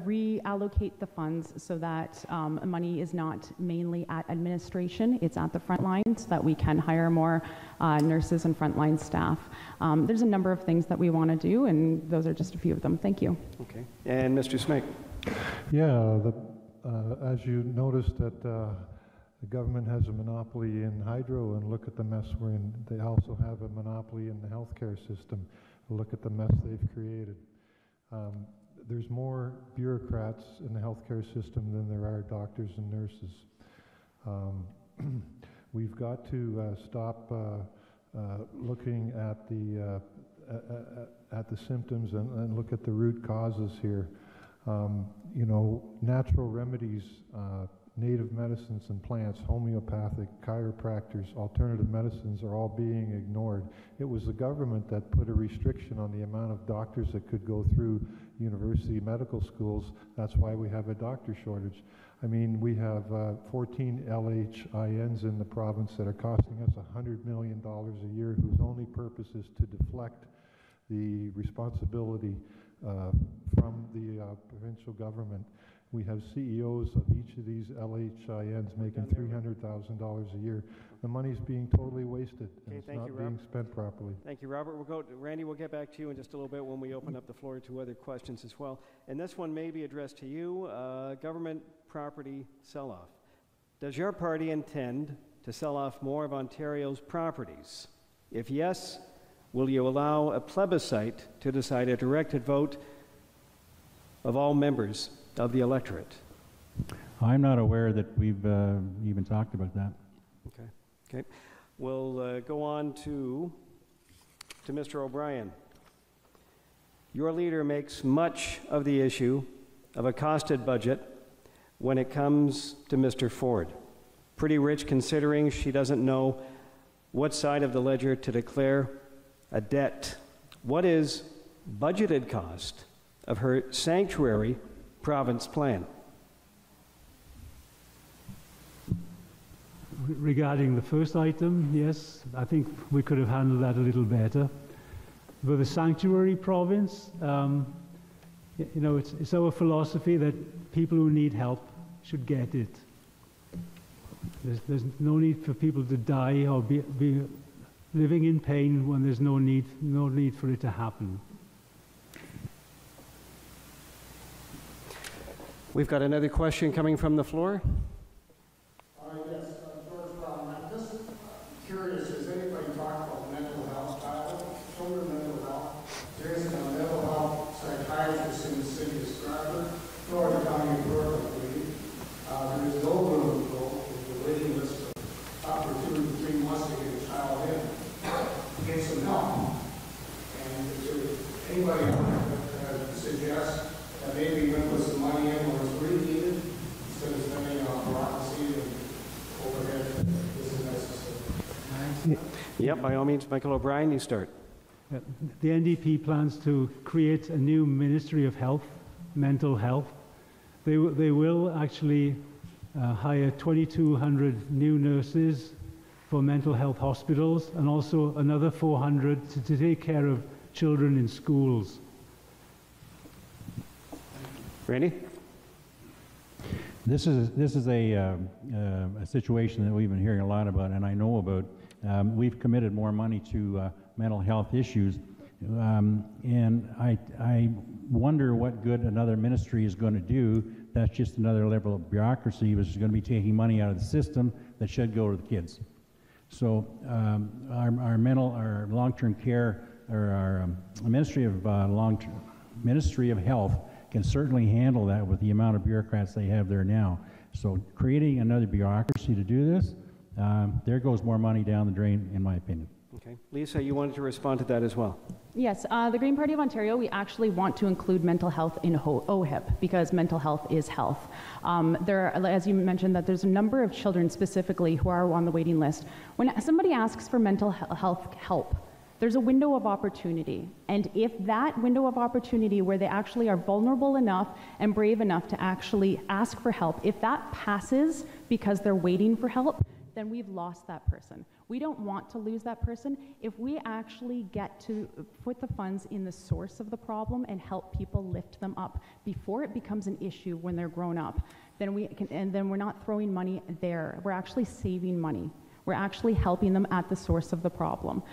reallocate the funds so that money is not mainly at administration, it's at the front line so that we can hire more nurses and frontline staff. There's a number of things that we want to do, and those are just a few of them. Thank you. Okay. And Mr. Smith. Yeah, as you noticed that the government has a monopoly in hydro, and look at the mess we're in. They also have a monopoly in the healthcare system. Look at the mess they've created. There's more bureaucrats in the healthcare system than there are doctors and nurses. We've got to stop looking at the symptoms and look at the root causes here. You know, natural remedies, native medicines and plants, homeopathic, chiropractors, alternative medicines are all being ignored. It was the government that put a restriction on the amount of doctors that could go through university medical schools. That's why we have a doctor shortage. I mean, we have 14 LHINs in the province that are costing us $100 million a year, whose only purpose is to deflect the responsibility from the provincial government. We have CEOs of each of these LHINs making $300,000 a year. The money's being totally wasted, and it's not being spent properly. Thank you, Robert. Randy, we'll get back to you in just a little bit when we open up the floor to other questions as well. And this one may be addressed to you, government property sell-off. Does your party intend to sell off more of Ontario's properties? If yes, will you allow a plebiscite to decide a directed vote of all members of the electorate? I'm not aware that we've even talked about that. Okay. Okay. We'll go on to Mr. O'Brien. Your leader makes much of the issue of a costed budget when it comes to Mr. Ford. Pretty rich considering she doesn't know what side of the ledger to declare a debt. What is budgeted cost of her sanctuary province plan? Regarding the first item, yes, I think we could have handled that a little better. With the sanctuary province, you know, it's our philosophy that people who need help should get it. There's no need for people to die or be living in pain when there's no need for it to happen. We've got another question coming from the floor. Yes, George Brown. I'm just curious, has anybody talked about mental health, children mental health? There isn't a mental health psychiatrist in the city of Stratford, nor the county of Perth, I believe. There is no room to go. There's a waiting list for up to 2 to 3 months to get a child in, get some help. And is there anybody that suggests that maybe we can put some money in where it's really needed instead of spending on bureaucracy and overhead isn't necessary? Yep, by all means, Michael O'Brien, you start. The NDP plans to create a new Ministry of Health, Mental Health. They will actually hire 2,200 new nurses for mental health hospitals and also another 400 to take care of children in schools. Randy? This is a situation that we've been hearing a lot about, and I know about. We've committed more money to mental health issues, and I wonder what good another ministry is going to do. That's just another level of bureaucracy, which is going to be taking money out of the system that should go to the kids. So our long-term care, or our Ministry of Health can certainly handle that with the amount of bureaucrats they have there now. So creating another bureaucracy to do this, there goes more money down the drain, in my opinion. Okay. Lisa, you wanted to respond to that as well. Yes, the Green Party of Ontario, we actually want to include mental health in OHIP because mental health is health. There are, as you mentioned, that there's a number of children specifically who are on the waiting list. When somebody asks for mental health help, there's a window of opportunity. And if that window of opportunity where they actually are vulnerable enough and brave enough to actually ask for help, if that passes because they're waiting for help, then we've lost that person. We don't want to lose that person. If we actually get to put the funds in the source of the problem and help people lift them up before it becomes an issue when they're grown up, then we're not throwing money there. We're actually saving money. We're actually helping them at the source of the problem.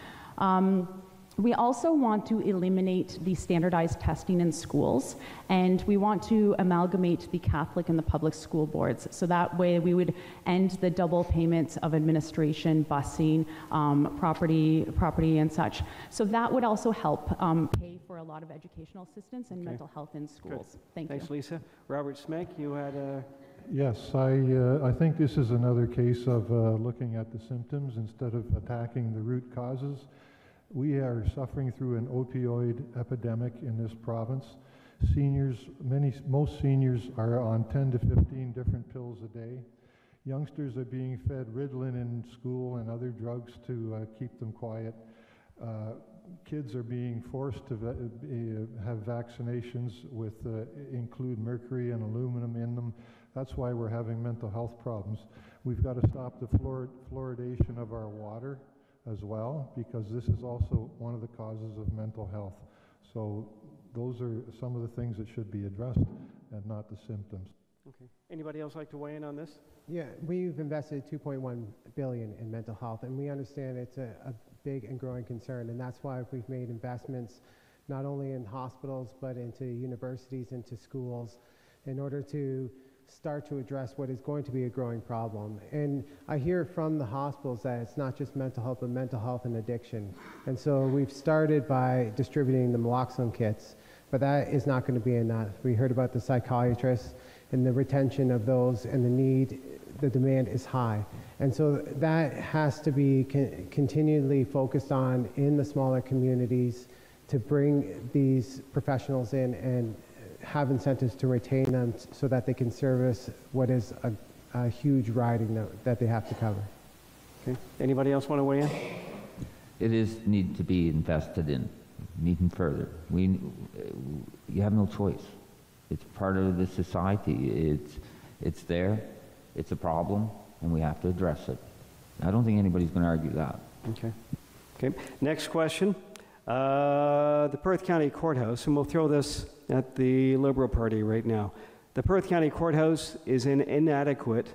We also want to eliminate the standardized testing in schools, and we want to amalgamate the Catholic and the public school boards. So that way we would end the double payments of administration, busing, property and such. So that would also help pay for a a lot of educational assistance and mental health in schools. Good. Thank Thanks, you. Lisa. Robert Smek, you had a... Yes, I think this is another case of looking at the symptoms instead of attacking the root causes. We are suffering through an opioid epidemic in this province. Most seniors are on 10 to 15 different pills a day. Youngsters are being fed Ritalin in school and other drugs to keep them quiet. Kids are being forced to have vaccinations with include mercury and aluminum in them. That's why we're having mental health problems. We've got to stop the fluoridation of our water as well, because this is also one of the causes of mental health. So those are some of the things that should be addressed and not the symptoms. Okay. Anybody else like to weigh in on this? Yeah, we've invested $2.1 billion in mental health, and we understand it's a big and growing concern, and that's why we've made investments not only in hospitals but into universities, into schools, in order to start to address what is going to be a growing problem. And I hear from the hospitals that it's not just mental health, but mental health and addiction. And so we've started by distributing the naloxone kits, but that is not going to be enough. We heard about the psychiatrists and the retention of those, and the demand is high. And so that has to be continually focused on in the smaller communities to bring these professionals in and have incentives to retain them so that they can service what is a huge riding that they have to cover. Okay. Anybody else want to weigh in? It is need to be invested in, even further. You have no choice. It's part of the society. It's there. It's a problem, and we have to address it. I don't think anybody's going to argue that. Okay. Okay. Next question. The Perth County Courthouse, and we'll throw this at the Liberal Party right now. The Perth County Courthouse is inadequate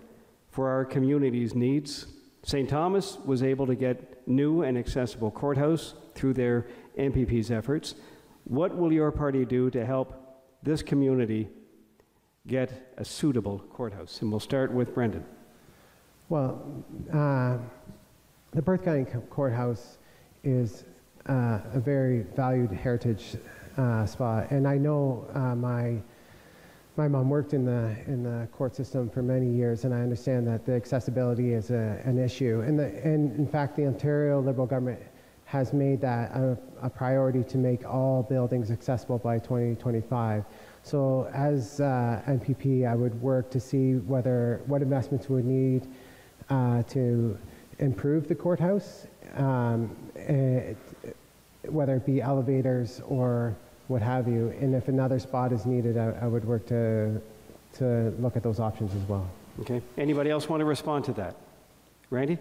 for our community's needs. St. Thomas was able to get new and accessible courthouse through their MPP's efforts. What will your party do to help this community get a suitable courthouse? And we'll start with Brendan. Well, the Perth County Courthouse is a very valued heritage spot, and I know my mom worked in the court system for many years, and I understand that the accessibility is an issue. And in fact, the Ontario Liberal government has made that a priority to make all buildings accessible by 2025. So as MPP, I would work to see what investments we would need to improve the courthouse, whether it be elevators or what have you. And if another spot is needed, I would work to look at those options as well. Okay. Anybody else want to respond to that? Randy?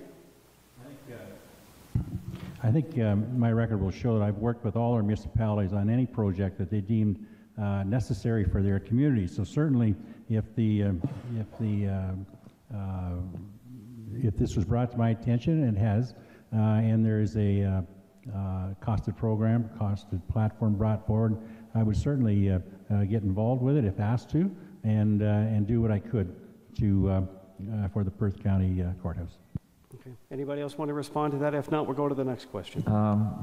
I think my record will show that I've worked with all our municipalities on any project that they deemed necessary for their community. So certainly, if this was brought to my attention, and it has, and there is a costed program, costed platform brought forward, I would certainly get involved with it if asked to, and do what I could to for the Perth County Courthouse. Okay. Anybody else want to respond to that? If not, we'll go to the next question.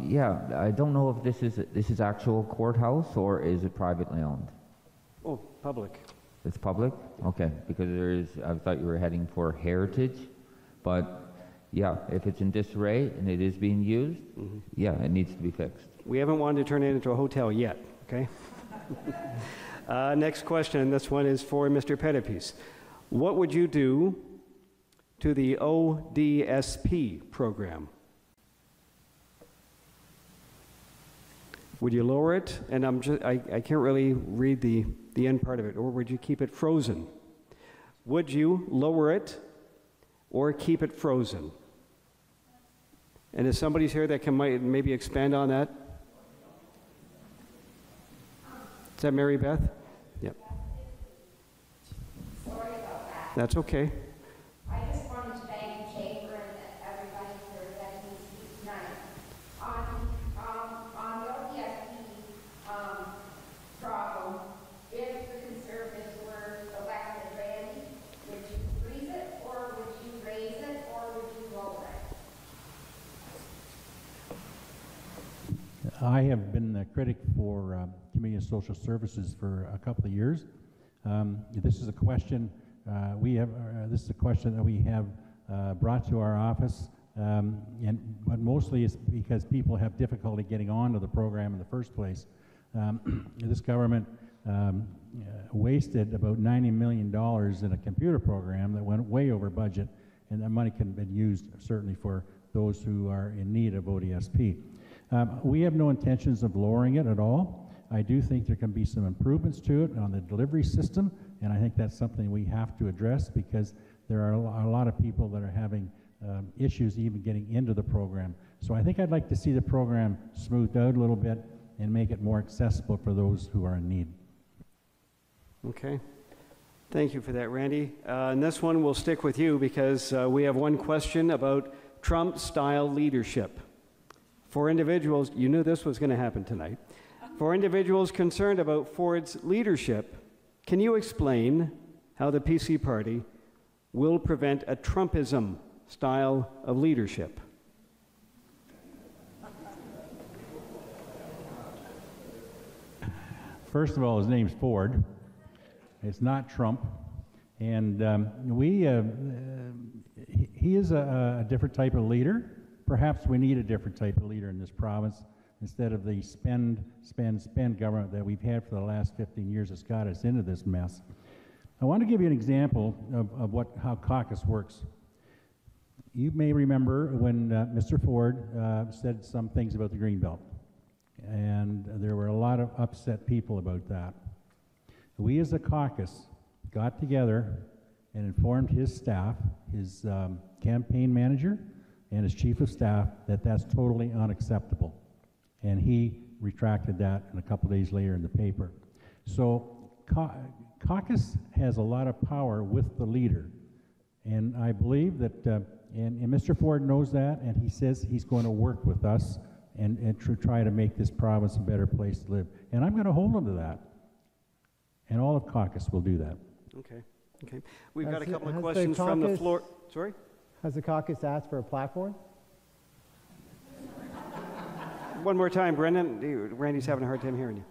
Yeah, I don't know if this is actual courthouse or is it privately owned? Oh, public. It's public? Okay, because I thought you were heading for heritage, but yeah, if it's in disarray and it is being used, yeah, it needs to be fixed. We haven't wanted to turn it into a hotel yet, okay? Next question, this one is for Mr. Pettipies. What would you do to the ODSP program? Would you lower it? And I can't really read the end part of it. Or would you keep it frozen? Would you lower it or keep it frozen? And is somebody's here that can maybe expand on that? Is that Mary Beth? Yep. Sorry about that. That's okay. I just wanted to thank the chamber and everybody for letting me speak tonight. On the OPSP problem, if the Conservatives were elected, Randy, would you freeze it, or would you raise it, or would you lower it? I have been a critic for Committee of Social Services for a couple of years. This is a question this is a question that we have brought to our office, but mostly it's because people have difficulty getting onto the program in the first place. This government wasted about $90 million in a computer program that went way over budget, and that money can be used certainly for those who are in need of ODSP. We have no intentions of lowering it at all. I do think there can be some improvements to it on the delivery system, and I think that's something we have to address because there are a lot of people that are having issues even getting into the program. So I think I'd like to see the program smoothed out a little bit and make it more accessible for those who are in need. Okay. Thank you for that, Randy. And this one will stick with you because we have one question about Trump-style leadership. For individuals, you knew this was going to happen tonight. For individuals concerned about Ford's leadership, can you explain how the PC party will prevent a Trumpism style of leadership? First of all, his name's Ford. It's not Trump. And he is a different type of leader. Perhaps we need a different type of leader in this province instead of the spend government that we've had for the last 15 years that's got us into this mess. I want to give you an example of how caucus works. You may remember when Mr. Ford said some things about the Greenbelt, and there were a lot of upset people about that. We as a caucus got together and informed his staff, his campaign manager, and his chief of staff that that's totally unacceptable. And he retracted that and a couple days later in the paper. So caucus has a lot of power with the leader. And I believe that, and Mr. Ford knows that, and he says he's going to work with us and try to make this province a better place to live. And I'm going to hold him to that. And all of caucus will do that. Okay. Okay. We've got a couple of questions from the floor. Sorry? Has the caucus asked for a platform? One more time, Brendan. Randy's having a hard time hearing you.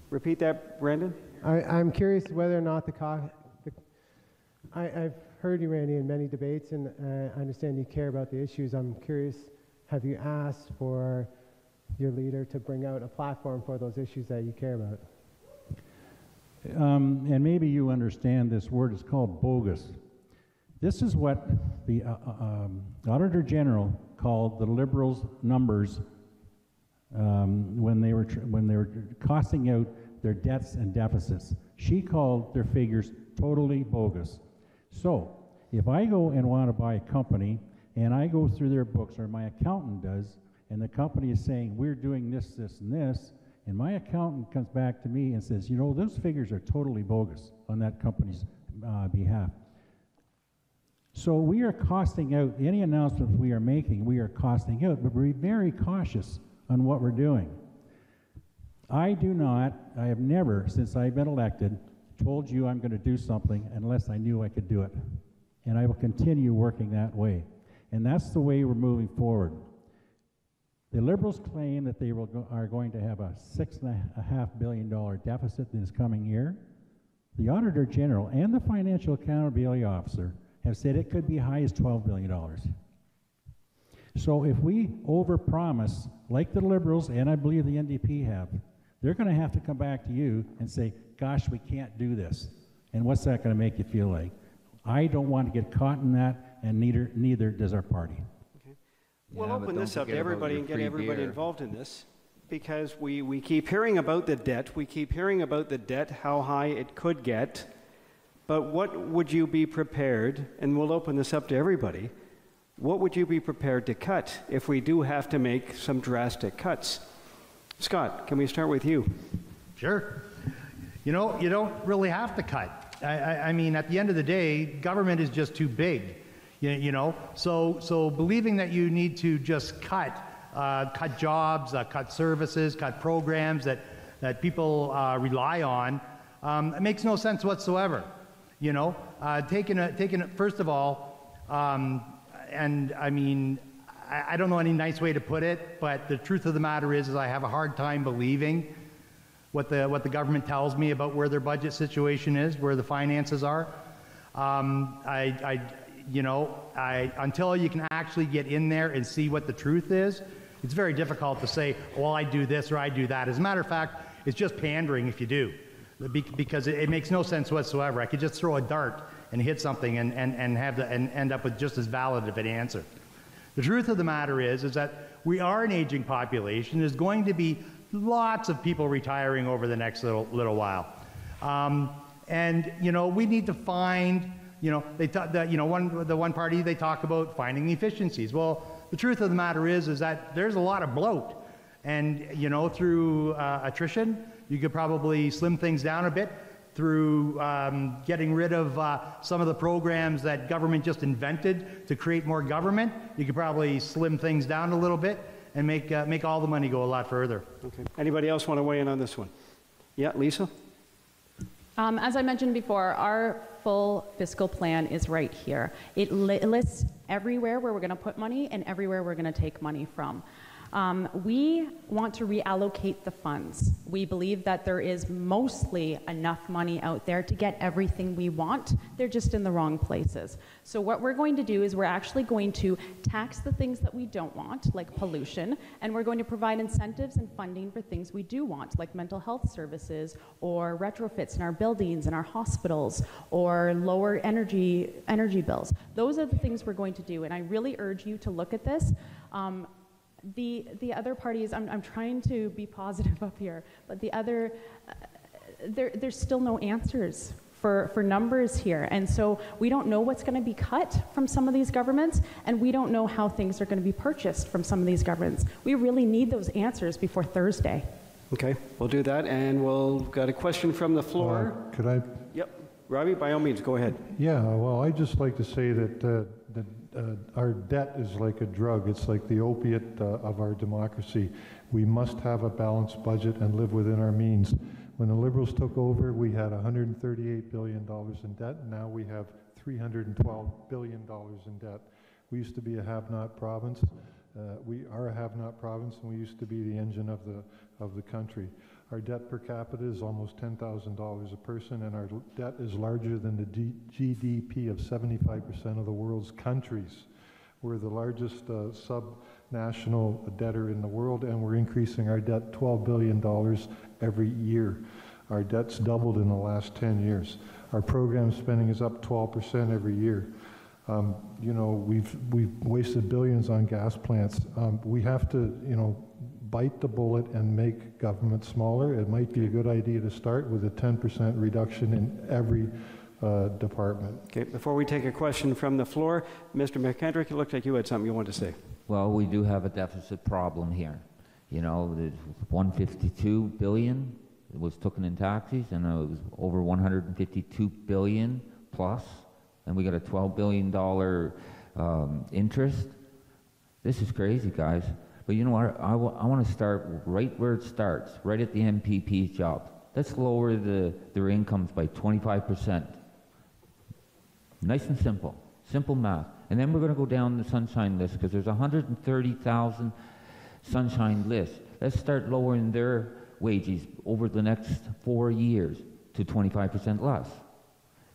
Repeat that, Brandon. I'm curious whether or not the caucus... I've heard you, Randy, in many debates, and I understand you care about the issues. I'm curious, have you asked for your leader to bring out a platform for those issues that you care about? And maybe you understand this word. It's called bogus. This is what the Auditor General called the Liberals' numbers when they were costing out their debts and deficits. She called their figures totally bogus. So if I go and want to buy a company and I go through their books, or my accountant does, and the company is saying we're doing this, this, and this, and my accountant comes back to me and says, you know, those figures are totally bogus on that company's behalf. So we are costing out any announcements we are making, we are costing out, but we're very cautious on what we're doing. I have never, since I've been elected, told you I'm going to do something unless I knew I could do it. And I will continue working that way. And that's the way we're moving forward. The Liberals claim that they are going to have a $6.5 billion deficit this coming year. The Auditor General and the Financial Accountability Officer have said it could be high as $12 billion. So if we overpromise, like the Liberals and I believe the NDP have, they're going to have to come back to you and say, gosh, we can't do this. And what's that going to make you feel like? I don't want to get caught in that, and neither does our party. Okay. We'll open this up to everybody and get everybody involved in this, because we keep hearing about the debt. We keep hearing about the debt, how high it could get. But what would you be prepared, and we'll open this up to everybody, what would you be prepared to cut if we do have to make some drastic cuts? Scott, can we start with you? Sure. You know, you don't really have to cut. I mean, at the end of the day, government is just too big, you know? So believing that you need to just cut jobs, cut services, cut programs that people rely on, it makes no sense whatsoever. You know, taking it first of all, and I mean, I don't know any nice way to put it, but the truth of the matter is I have a hard time believing what the government tells me about where their budget situation is, where the finances are. Until you can actually get in there and see what the truth is, it's very difficult to say, well, I do this or I do that. As a matter of fact, it's just pandering if you do, because it makes no sense whatsoever. I could just throw a dart and hit something and end up with just as valid of an answer. The truth of the matter is that we are an aging population. There's going to be lots of people retiring over the next little while. We need to find, the one party, they talk about finding the efficiencies. Well, the truth of the matter is that there's a lot of bloat. And, through attrition, you could probably slim things down a bit. Through getting rid of some of the programs that government just invented to create more government, you could probably slim things down a little bit and make all the money go a lot further. Okay. Anybody else want to weigh in on this one? Yeah, Lisa? As I mentioned before, our full fiscal plan is right here. It lists everywhere where we're going to put money and everywhere we're going to take money from. We want to reallocate the funds. We believe that there is mostly enough money out there to get everything we want. They're just in the wrong places. So what we're going to do is we're actually going to tax the things that we don't want, like pollution, and we're going to provide incentives and funding for things we do want, like mental health services or retrofits in our buildings and our hospitals or lower energy bills. Those are the things we're going to do, and I really urge you to look at this. The other parties, I'm trying to be positive up here, but the other, there's still no answers for numbers here. And so we don't know what's going to be cut from some of these governments, and we don't know how things are going to be purchased from some of these governments. We really need those answers before Thursday. Okay, we'll do that, and we've got a question from the floor. Could I? Yep. Robbie, by all means, go ahead. Yeah, well, I'd just like to say that our debt is like a drug. It's like the opiate of our democracy. We must have a balanced budget and live within our means. When the Liberals took over, we had $138 billion in debt. Now we have $312 billion in debt. We used to be a have-not province. We are a have-not province, and we used to be the engine of the country. Our debt per capita is almost $10,000 a person, and our debt is larger than the GDP of 75% of the world's countries. We're the largest sub-national debtor in the world, and we're increasing our debt $12 billion every year. Our debt's doubled in the last 10 years. Our program spending is up 12% every year. We've wasted billions on gas plants. We have to, bite the bullet and make government smaller. It might be a good idea to start with a 10% reduction in every department. Okay, before we take a question from the floor, Mr. McKendrick, it looked like you had something you wanted to say. Well, we do have a deficit problem here. The 152 billion was taken in taxes, and it was over 152 billion plus, and we got a $12 billion interest. This is crazy, guys. But you know what? I want to start right where it starts, right at the MPP's job. Let's lower their incomes by 25%. Nice and simple. Simple math. And then we're going to go down the sunshine list, because there's 130,000 sunshine lists. Let's start lowering their wages over the next 4 years to 25% less.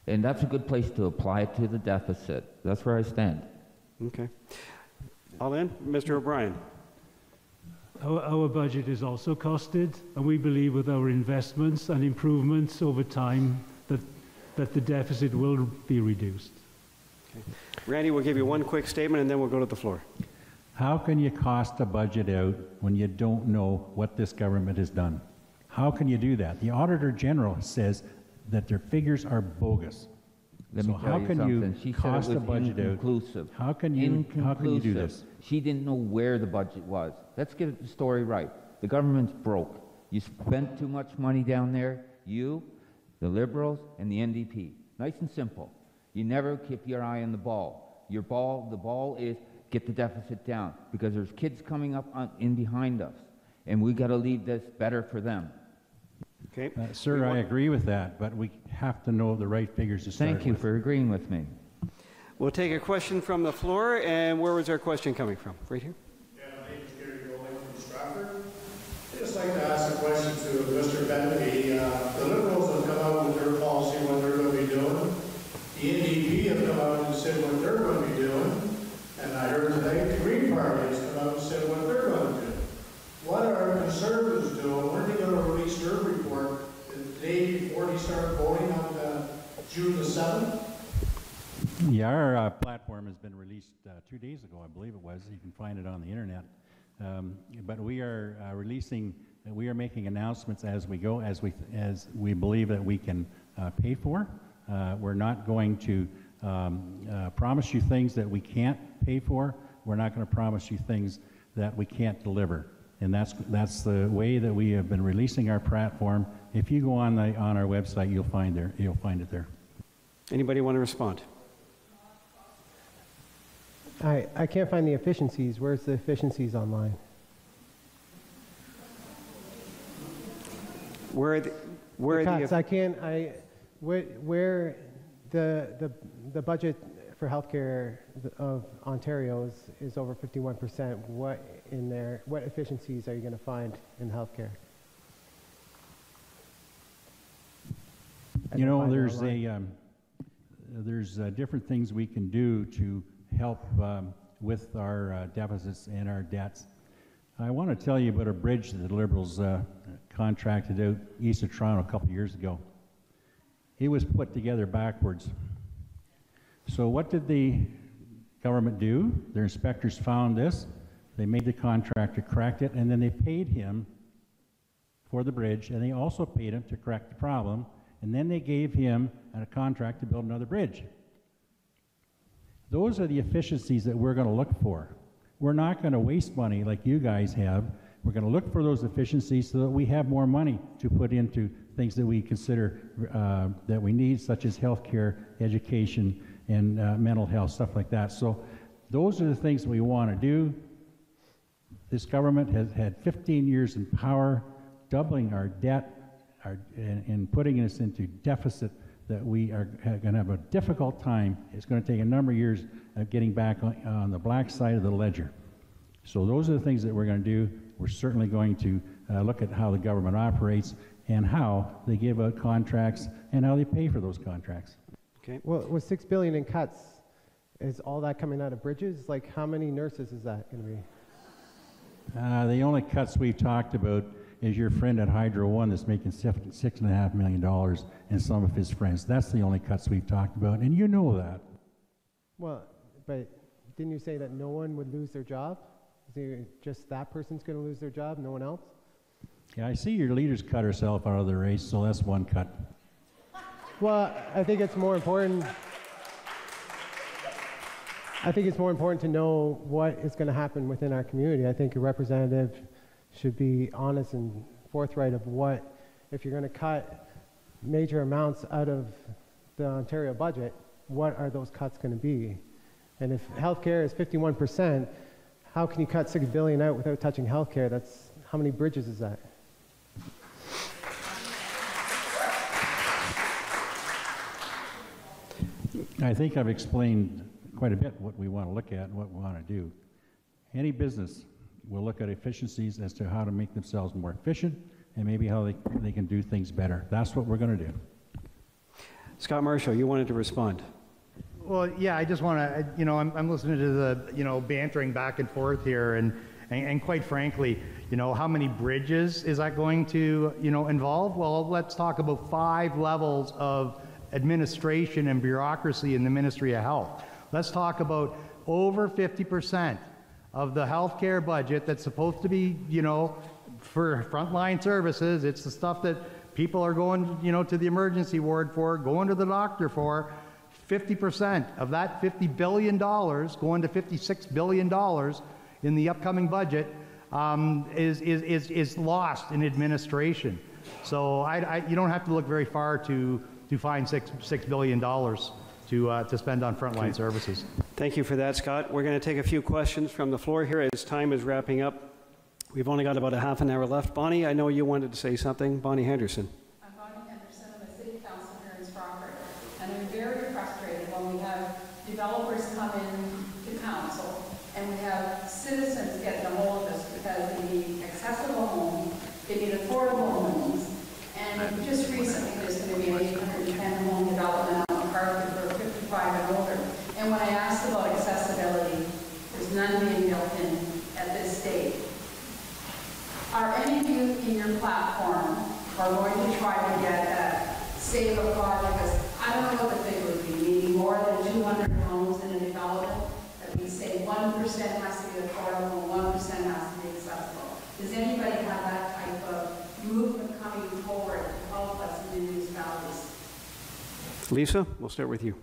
And that's a good place to apply it to the deficit. That's where I stand. Okay. All in? Mr. O'Brien. Our budget is also costed, and we believe with our investments and improvements over time that the deficit will be reduced. Okay. Randy, we'll give you one quick statement and then we'll go to the floor. How can you cost a budget out when you don't know what this government has done? How can you do that? The Auditor General says that their figures are bogus. So how can you cost a budget out? How can you do this? She didn't know where the budget was. Let's get the story right. The government's broke. You spent too much money down there, you, the Liberals, and the NDP. Nice and simple. You never keep your eye on the ball. The ball is get the deficit down, because there's kids coming up in behind us, and we got to leave this better for them. Okay. Sir, I agree with that, but we have to know the right figures to start with. Thank you for agreeing with me. We'll take a question from the floor, and where was our question coming from? Right here? Yeah, my name is Gary Golding from Stratford. I'd just like to ask a question to Mr. Bentley. The Liberals have come out with their policy, what they're going to be doing. The NDP have come out and said what they're going to be doing. And I heard today the Green Party has come out and said what they're going to do. What are Conservatives doing? When are they going to release their report? The day before they start voting on June the 7th? Yeah, our platform has been released 2 days ago, I believe it was. You can find it on the internet. But we are we are making announcements as we go, as we believe that we can pay for. We're not going to promise you things that we can't pay for. We're not going to promise you things that we can't deliver. And that's the way that we have been releasing our platform. If you go on our website, you'll find it there. Anybody want to respond? I can't find the efficiencies. Where's the efficiencies online? Where the budget for healthcare of Ontario is over 51%. What efficiencies are you going to find in healthcare? You know, there's different things we can do to help with our deficits and our debts. I want to tell you about a bridge that the Liberals contracted out east of Toronto a couple years ago. It was put together backwards. So what did the government do? Their inspectors found this. They made the contractor correct it, and then they paid him for the bridge, and they also paid him to correct the problem, and then they gave him a contract to build another bridge. Those are the efficiencies that we're going to look for. We're not going to waste money like you guys have. We're going to look for those efficiencies so that we have more money to put into things that we consider that we need, such as healthcare, education, and mental health, stuff like that. So those are the things that we want to do. This government has had 15 years in power, doubling our debt and putting us into deficit that we are going to have a difficult time. It's going to take a number of years of getting back on the black side of the ledger. So those are the things that we're going to do. We're certainly going to look at how the government operates and how they give out contracts and how they pay for those contracts. Okay. Well, with $6 billion in cuts, is all that coming out of bridges? Like, how many nurses is that going to be? The only cuts we've talked about is your friend at Hydro One that's making $6.5 million, and some of his friends. That's the only cuts we've talked about, and you know that. Well, but didn't you say that no one would lose their job? Is it just that person's going to lose their job, no one else? Yeah, I see your leader's cut herself out of the race, so that's one cut. Well, I think it's more important. I think it's more important to know what is going to happen within our community. I think a representative should be honest and forthright of what, if you're going to cut major amounts out of the Ontario budget, what are those cuts going to be? And if healthcare is 51%, how can you cut $6 billion out without touching healthcare? That's, how many bridges is that? I think I've explained quite a bit what we want to look at and what we want to do. Any business will look at efficiencies as to how to make themselves more efficient and maybe how they can do things better. That's what we're going to do. Scott Marshall, you wanted to respond. Well, yeah, I just want to, I'm listening to the, bantering back and forth here, and quite frankly, how many bridges is that going to, involve? Well, let's talk about 5 levels of administration and bureaucracy in the Ministry of Health. Let's talk about over 50% of the healthcare budget that's supposed to be, for frontline services. It's the stuff that people are going, to the emergency ward for, going to the doctor for. 50% of that $50 billion going to $56 billion in the upcoming budget is lost in administration. So you don't have to look very far to find $6 billion to spend on frontline services. Thank you for that, Scott. We're going to take a few questions from the floor here as time is wrapping up. We've only got about a half an hour left. Bonnie, I know you wanted to say something. Bonnie Henderson. I'm Bonnie Henderson. I'm a city councillor here in Stratford, and I'm very frustrated when we have developers come in to council, and we have citizens getting a hold of us because they need accessible homes, they need affordable homes, and just recently there's going to be an 810 home development on Park for 55 and older. And when I asked about accessibility, there's none being built in at this stage. Are any of you in your platform are going to try to get that save a project? Because I don't know what the figure would be, maybe more than 200 homes in a development, that we say 1% has to be affordable, 1% has to be accessible. Does anybody have that type of movement coming forward to help us in these values? Lisa, we'll start with you.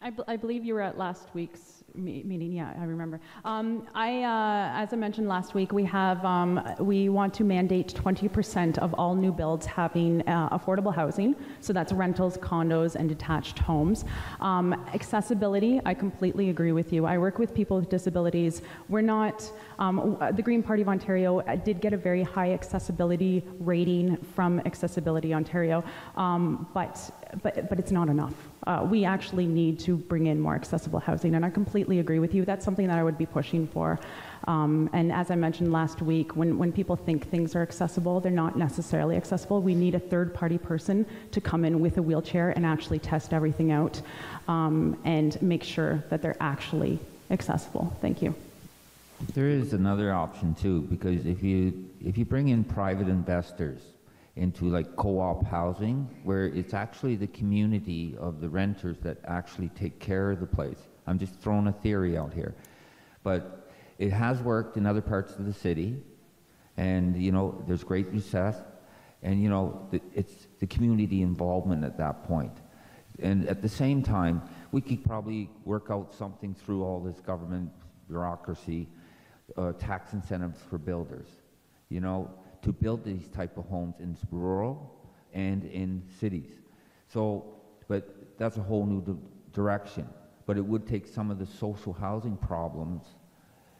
I believe you were at last week's meeting. Yeah, I remember. As I mentioned last week, we want to mandate 20% of all new builds having affordable housing. So that's rentals, condos, and detached homes. Accessibility, I completely agree with you. I work with people with disabilities. We're not, the Green Party of Ontario did get a very high accessibility rating from Accessibility Ontario, but it's not enough. We actually need to bring in more accessible housing, and I completely agree with you. That's something that I would be pushing for. And as I mentioned last week, when people think things are accessible, they're not necessarily accessible. We need a third-party person to come in with a wheelchair and actually test everything out and make sure that they're actually accessible. Thank you. There is another option too, because if you bring in private investors into like co-op housing, where it's actually the community of the renters that actually take care of the place. I'm just throwing a theory out here. But it has worked in other parts of the city, and you know, there's great success, and you know, it's the community involvement at that point. And at the same time, we could probably work out something through all this government bureaucracy, tax incentives for builders, you know, to build these type of homes in rural and in cities. So, but that's a whole new direction. But it would take some of the social housing problems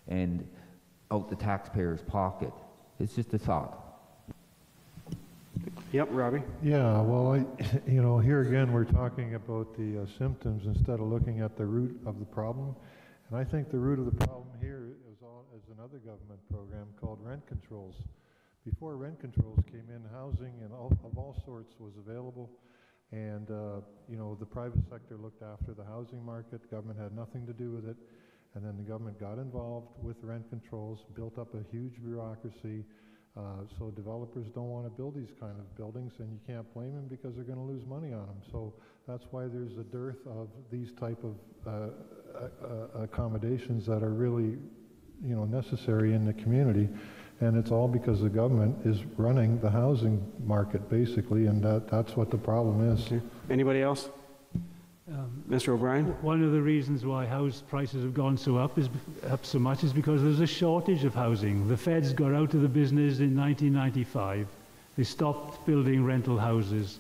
and out the taxpayer's pocket. It's just a thought. Yep, Robbie. Yeah, well, you know, here again we're talking about the symptoms instead of looking at the root of the problem. And I think the root of the problem here is another government program called rent controls. Before rent controls came in, housing and of all sorts was available, and you know, the private sector looked after the housing market. Government had nothing to do with it, and then the government got involved with rent controls, built up a huge bureaucracy. So developers don't want to build these kind of buildings, and you can't blame them because they're going to lose money on them. So that's why there's a dearth of these type of accommodations that are really, you know, necessary in the community. And it's all because the government is running the housing market, basically, and that's what the problem is. Anybody else? Mr. O'Brien? One of the reasons why house prices have gone up so much is because there's a shortage of housing. The feds got out of the business in 1995. They stopped building rental houses.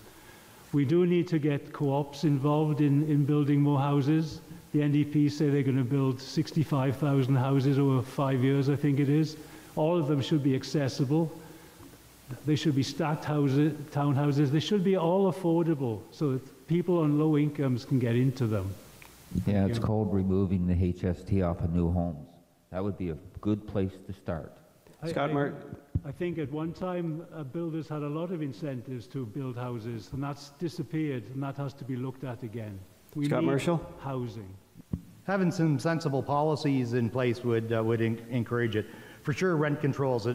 We do need to get co-ops involved in building more houses. The NDP say they're going to build 65,000 houses over 5 years, I think it is. All of them should be accessible. They should be stacked houses, townhouses. They should be all affordable so that people on low incomes can get into them. Yeah, it's called removing the HST off of new homes. That would be a good place to start. Scott Martin? I think at one time builders had a lot of incentives to build houses, and that's disappeared, and that has to be looked at again. We Scott need Marshall? housing. Having some sensible policies in place would encourage it. For sure, rent controls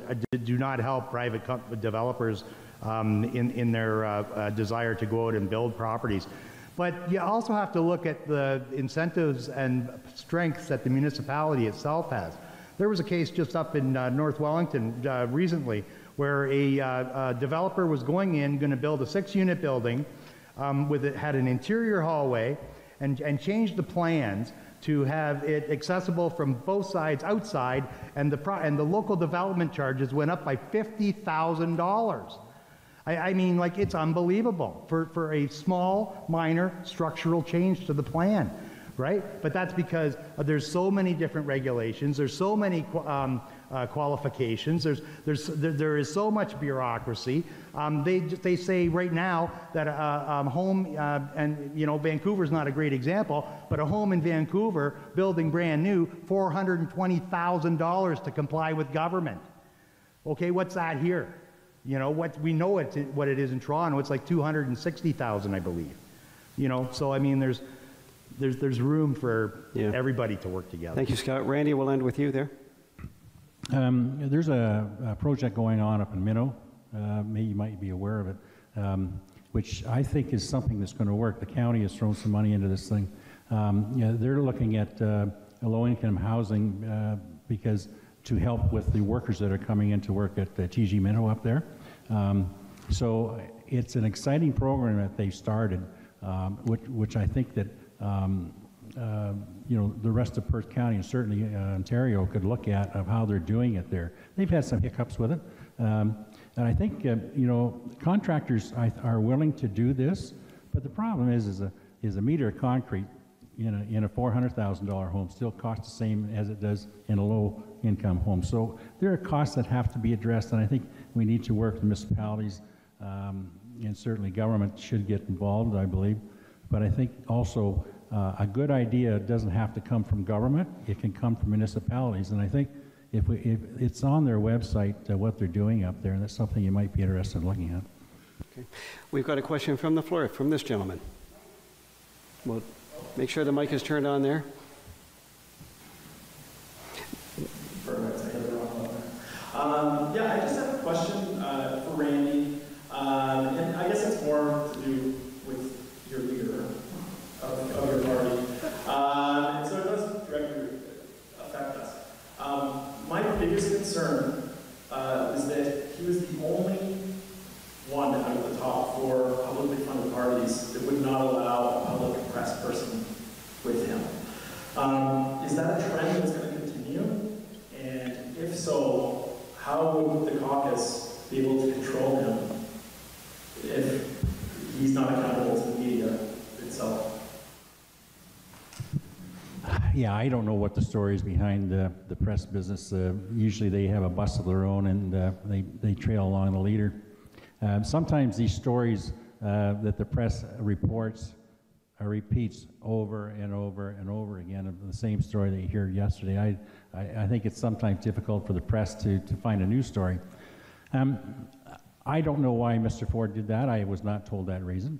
do not help private developers in their desire to go out and build properties. But you also have to look at the incentives and strengths that the municipality itself has. There was a case just up in North Wellington recently where a developer was going to build a 6-unit building had an interior hallway and changed the plans to have it accessible from both sides outside, and the local development charges went up by $50,000. I mean, like, it's unbelievable for a small, minor structural change to the plan, right? But that's because there's so many different regulations, there's so many qualifications. There is so much bureaucracy. They say right now that a home, and you know, Vancouver's not a great example, but a home in Vancouver, building brand new, $420,000 to comply with government. Okay, what's that here? You know, what it is in Toronto. It's like $260,000, I believe. You know, so I mean, there's room for everybody to work together. Thank you, Scott. Randy, we'll end with you there. There's a project going on up in Minnow. You might be aware of it, which I think is something that's going to work. The county has thrown some money into this thing. They're looking at low-income housing because to help with the workers that are coming in to work at TG Minnow up there. So it's an exciting program that they've started, which I think that you know, the rest of Perth County and certainly Ontario could look at of how they're doing it there. They've had some hiccups with it, and I think you know, contractors are willing to do this, but the problem is a meter of concrete in a $400,000 home still costs the same as it does in a low-income home. So there are costs that have to be addressed, and I think we need to work with municipalities, and certainly government should get involved, I believe. But I think also a good idea doesn't have to come from government. It can come from municipalities. And I think if it's on their website, what they're doing up there, and that's something you might be interested in looking at. Okay. We've got a question from the floor, from this gentleman. Well, make sure the mic is turned on there. Yeah, I just have a question for Randy, and I guess it's more to do with your leader of your party, and so it does directly affect us. My biggest concern is that he was the only one out of the top four publicly funded parties that would not allow a public press person with him. Is that a trend that's going to continue? And if so, how would the caucus be able to control him if he's not accountable to the media itself? Yeah, I don't know what the story is behind the press business. Usually they have a bus of their own, and they trail along the leader. Sometimes these stories that the press reports repeats over and over and over again of the same story that you heard yesterday. I think it's sometimes difficult for the press to find a news story. I don't know why Mr. Ford did that. I was not told that reason.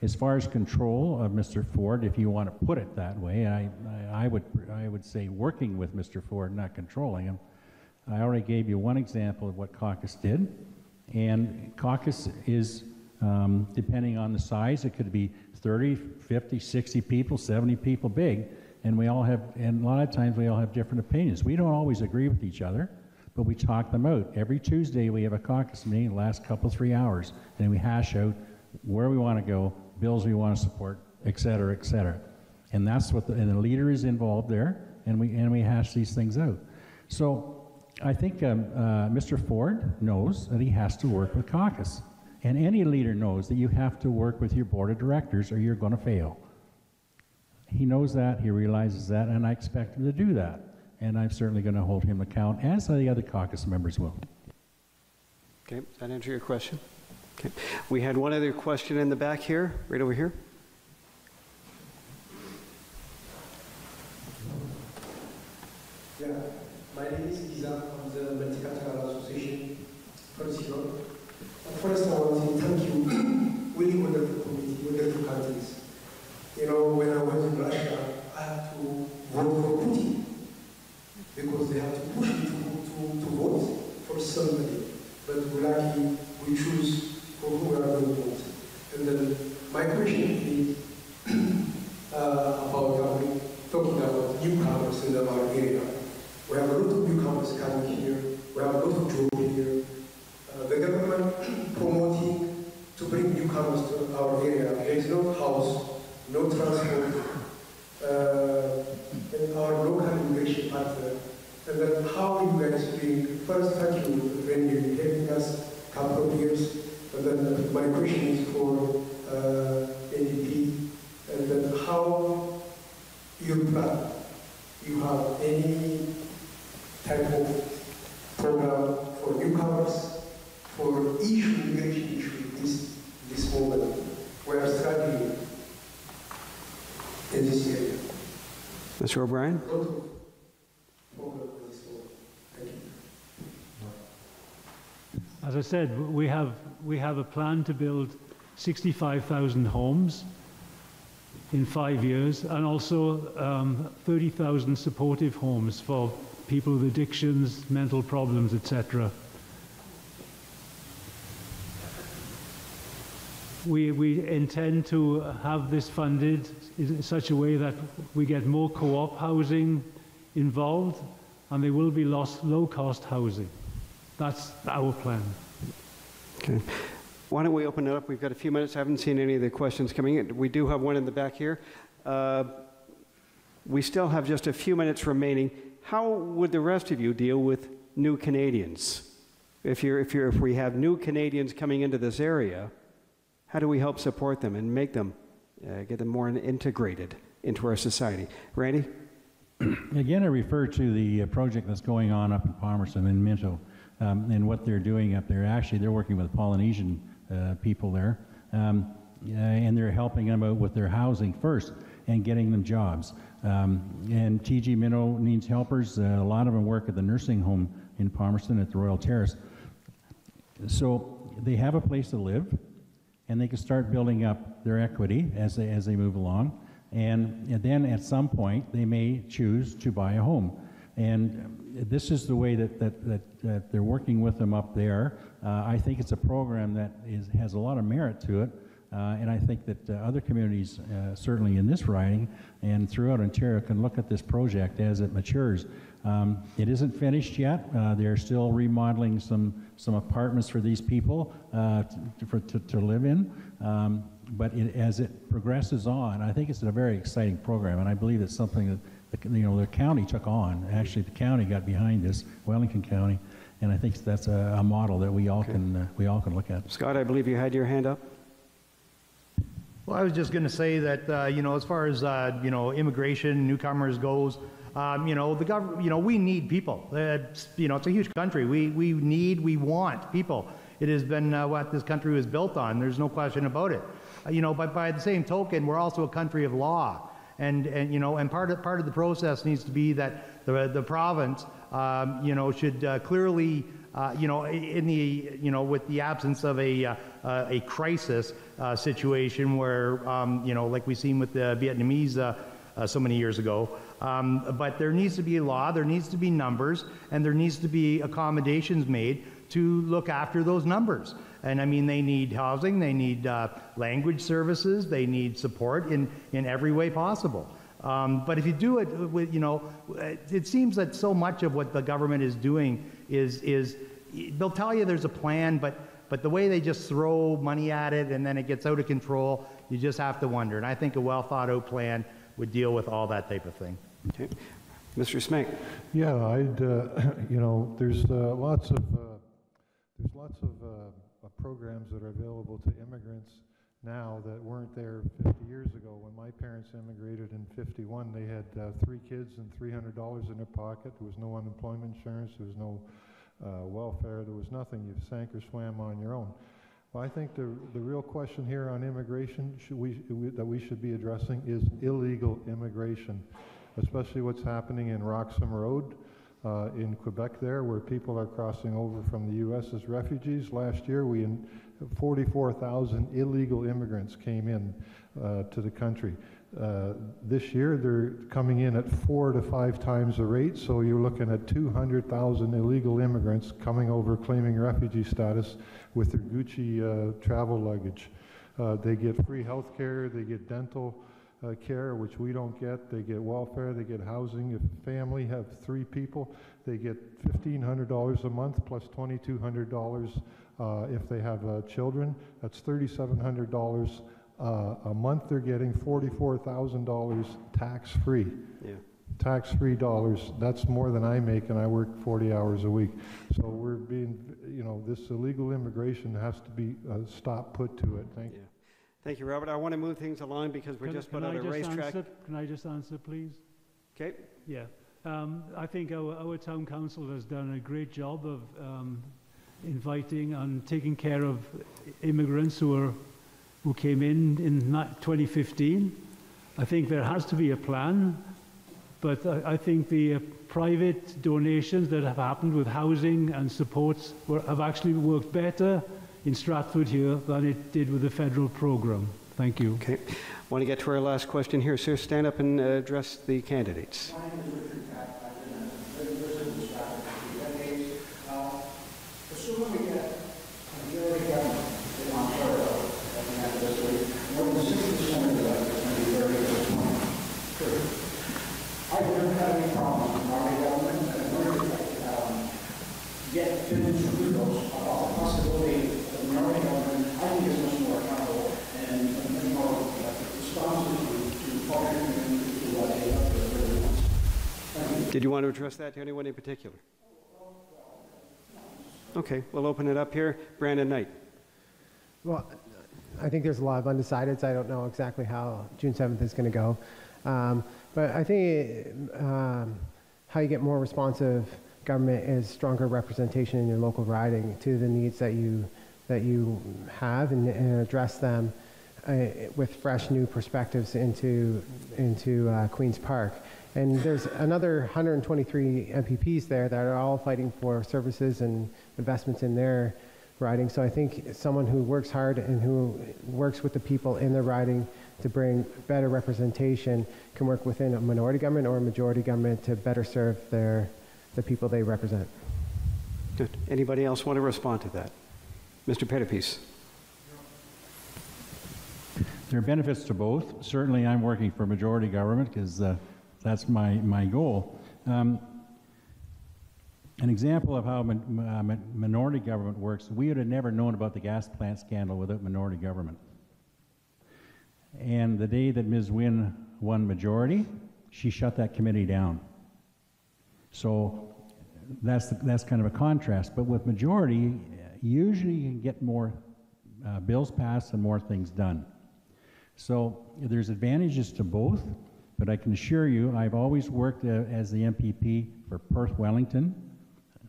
As far as control of Mr. Ford, if you want to put it that way, I would say working with Mr. Ford, not controlling him. I already gave you one example of what caucus did, and caucus is, depending on the size, it could be 30, 50, 60 people, 70 people big, and we all have, and a lot of times we all have different opinions. We don't always agree with each other, but we talk them out. Every Tuesday we have a caucus meeting, the last couple, 3 hours, and we hash out where we want to go, bills we want to support, et cetera, et cetera. And that's what and the leader is involved there, and we hash these things out. So I think Mr. Ford knows that he has to work with caucus. And any leader knows that you have to work with your board of directors or you're going to fail. He knows that, he realizes that, and I expect him to do that. And I'm certainly going to hold him account, as the other caucus members will. Okay, does that answer your question? Okay. We had one other question in the back here, right over here. Yeah, my name is Lisa from the Multicultural Association, Provincial. First, I want to say thank you. Really wonderful committee, wonderful countries. You know, when I was in Russia, I had to vote for Putin because they have to push me to vote for somebody. But we're lucky we choose for who we are going to vote. And then my question is talking about newcomers in our area. We have a lot of newcomers coming here. We have a lot of jobs here. The government promoting to bring newcomers to our area. There is no house, no transport, and our local immigration partner. And then how you guys bring, first thank you when you're helping us a couple of years. And then my question is for NDP, and then how your plan, you have any type of Mr. O'Brien? As I said, we have a plan to build 65,000 homes in 5 years, and also 30,000 supportive homes for people with addictions, mental problems, etc. We intend to have this funded in such a way that we get more co-op housing involved, and there will be low-cost housing. That's our plan. Okay. Why don't we open it up? We've got a few minutes. I haven't seen any of the questions coming in. We do have one in the back here. We still have just a few minutes remaining. How would the rest of you deal with new Canadians? If we have new Canadians coming into this area, how do we help support them and make them, get them more integrated into our society? Randy? Again, I refer to the project that's going on up in Palmerston and Minto, and what they're doing up there. Actually, they're working with Polynesian people there, and they're helping them out with their housing first and getting them jobs. And TG Minto needs helpers. A lot of them work at the nursing home in Palmerston at the Royal Terrace. So they have a place to live, and they can start building up their equity as they move along. And then at some point, they may choose to buy a home. And this is the way that they're working with them up there. I think it's a program that has a lot of merit to it. And I think that other communities, certainly in this riding and throughout Ontario, can look at this project as it matures. It isn't finished yet. They're still remodeling some apartments for these people to live in. But as it progresses on, I think it's a very exciting program, and I believe it's something that the county took on. Actually, the county got behind this, Wellington County, and I think that's a model that we all can look at. Scott, I believe you had your hand up. Well, I was just going to say that as far as immigration, newcomers goes, the government, we need people. It's a huge country. We want people. It has been what this country was built on. There's no question about it. But by the same token, we're also a country of law, and part of the process needs to be that the province, should clearly, with the absence of a crisis situation where, like we seen with the Vietnamese so many years ago. But there needs to be a law, there needs to be numbers, and there needs to be accommodations made to look after those numbers. And I mean, they need housing, they need language services, they need support in every way possible. But if you do it with, it seems that so much of what the government is doing is they'll tell you there's a plan, but the way they just throw money at it and then it gets out of control, you just have to wonder. And I think a well thought out plan would deal with all that type of thing. Okay. Mr. Smink. Yeah, there's lots of programs that are available to immigrants now that weren't there 50 years ago. When my parents immigrated in '51, they had 3 kids and $300 in their pocket. There was no unemployment insurance, there was no welfare, there was nothing. You sank or swam on your own. Well, I think the real question here on immigration that we should be addressing is illegal immigration, especially what's happening in Roxham Road in Quebec there, where people are crossing over from the U.S. as refugees. Last year, 44,000 illegal immigrants came in to the country. This year, they're coming in at 4 to 5 times the rate, so you're looking at 200,000 illegal immigrants coming over claiming refugee status with their Gucci travel luggage. They get free health care, they get dental care, which we don't get. They get welfare, they get housing. If a family have 3 people, they get $1,500 a month plus $2,200 if they have children. That's $3,700 a month. They're getting $44,000 tax-free. Yeah. Tax-free dollars. That's more than I make, and I work 40 hours a week. So we're being, this illegal immigration has to be stop put to it. Thank you. Thank you, Robert. I want to move things along because we're just about on a racetrack. Can I just answer, please? Okay. Yeah. I think our town council has done a great job of inviting and taking care of immigrants who came in 2015. I think there has to be a plan But I think the private donations that have happened with housing and supports have actually worked better in Stratford here than it did with the federal program. Thank you. Okay. Want to get to our last question here, sir. Stand up and address the candidates. My name is Richard Catt. I've been a resident in Stratford for 3 decades. Assuming we get a majority government in Ontario, as we have this week, more than 60% of the electorate is going to be very disappointed. True. I wouldn't have any problems with minority government, and I wonder if I could get opinions from you folks about the possibility of minority government. I think is much more accountable and more responsive to function and to what the electorate really wants. Thank you. Did you want to address that to anyone in particular? Okay, we'll open it up here. Brandon Knight. Well, I think there's a lot of undecideds. I don't know exactly how June 7th is going to go. But I think how you get more responsive government is stronger representation in your local riding to the needs that you have and address them with fresh new perspectives into Queen's Park. And there's another 123 MPPs there that are all fighting for services and investments in their riding. So I think someone who works hard and who works with the people in their riding to bring better representation can work within a minority government or a majority government to better serve the people they represent. Good. Anybody else want to respond to that? Mr. Pettipies. There are benefits to both. Certainly I'm working for majority government because that's my goal. An example of how minority government works, we would have never known about the gas plant scandal without minority government. And the day that Ms. Wynne won majority, she shut that committee down. So that's kind of a contrast. But with majority, usually you can get more bills passed and more things done. So there's advantages to both, but I can assure you I've always worked as the MPP for Perth-Wellington.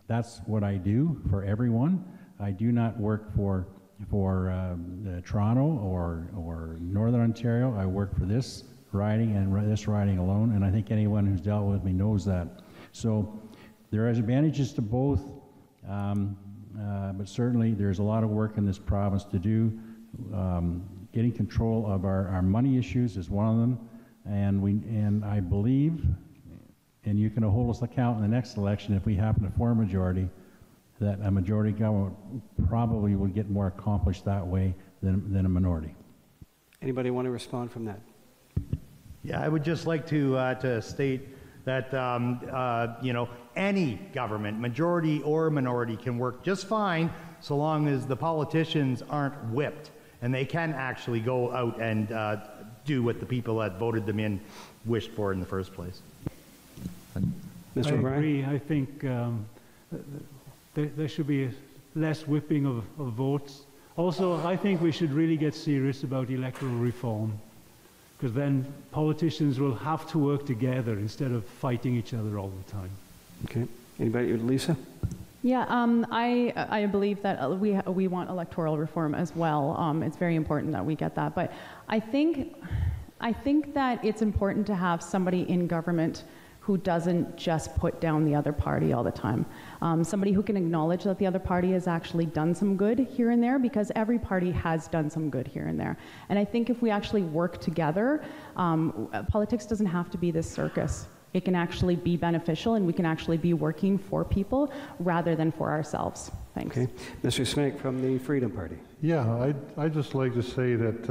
That's what I do for everyone. I do not work for Toronto or Northern Ontario. I work for this riding and this riding alone, and I think anyone who's dealt with me knows that. So there are advantages to both, but certainly there's a lot of work in this province to do. Getting control of our money issues is one of them, and I believe, and you can hold us account in the next election if we happen to form a majority, that a majority government probably would get more accomplished that way than a minority. Anybody want to respond from that? Yeah, I would just like to state that any government, majority or minority, can work just fine so long as the politicians aren't whipped and they can actually go out and do what the people that voted them in wished for in the first place. Mr. O'Brien? I agree. I think there should be less whipping of votes. Also, I think we should really get serious about electoral reform, because then politicians will have to work together instead of fighting each other all the time. Okay. Anybody? Lisa? Yeah, I believe that we want electoral reform as well. It's very important that we get that. But I think that it's important to have somebody in government who doesn't just put down the other party all the time. Somebody who can acknowledge that the other party has actually done some good here and there, because every party has done some good here and there. And I think if we actually work together, politics doesn't have to be this circus. It can actually be beneficial, and we can actually be working for people rather than for ourselves. Thanks. Okay. Mr. Smink from the Freedom Party. Yeah, I'd just like to say that,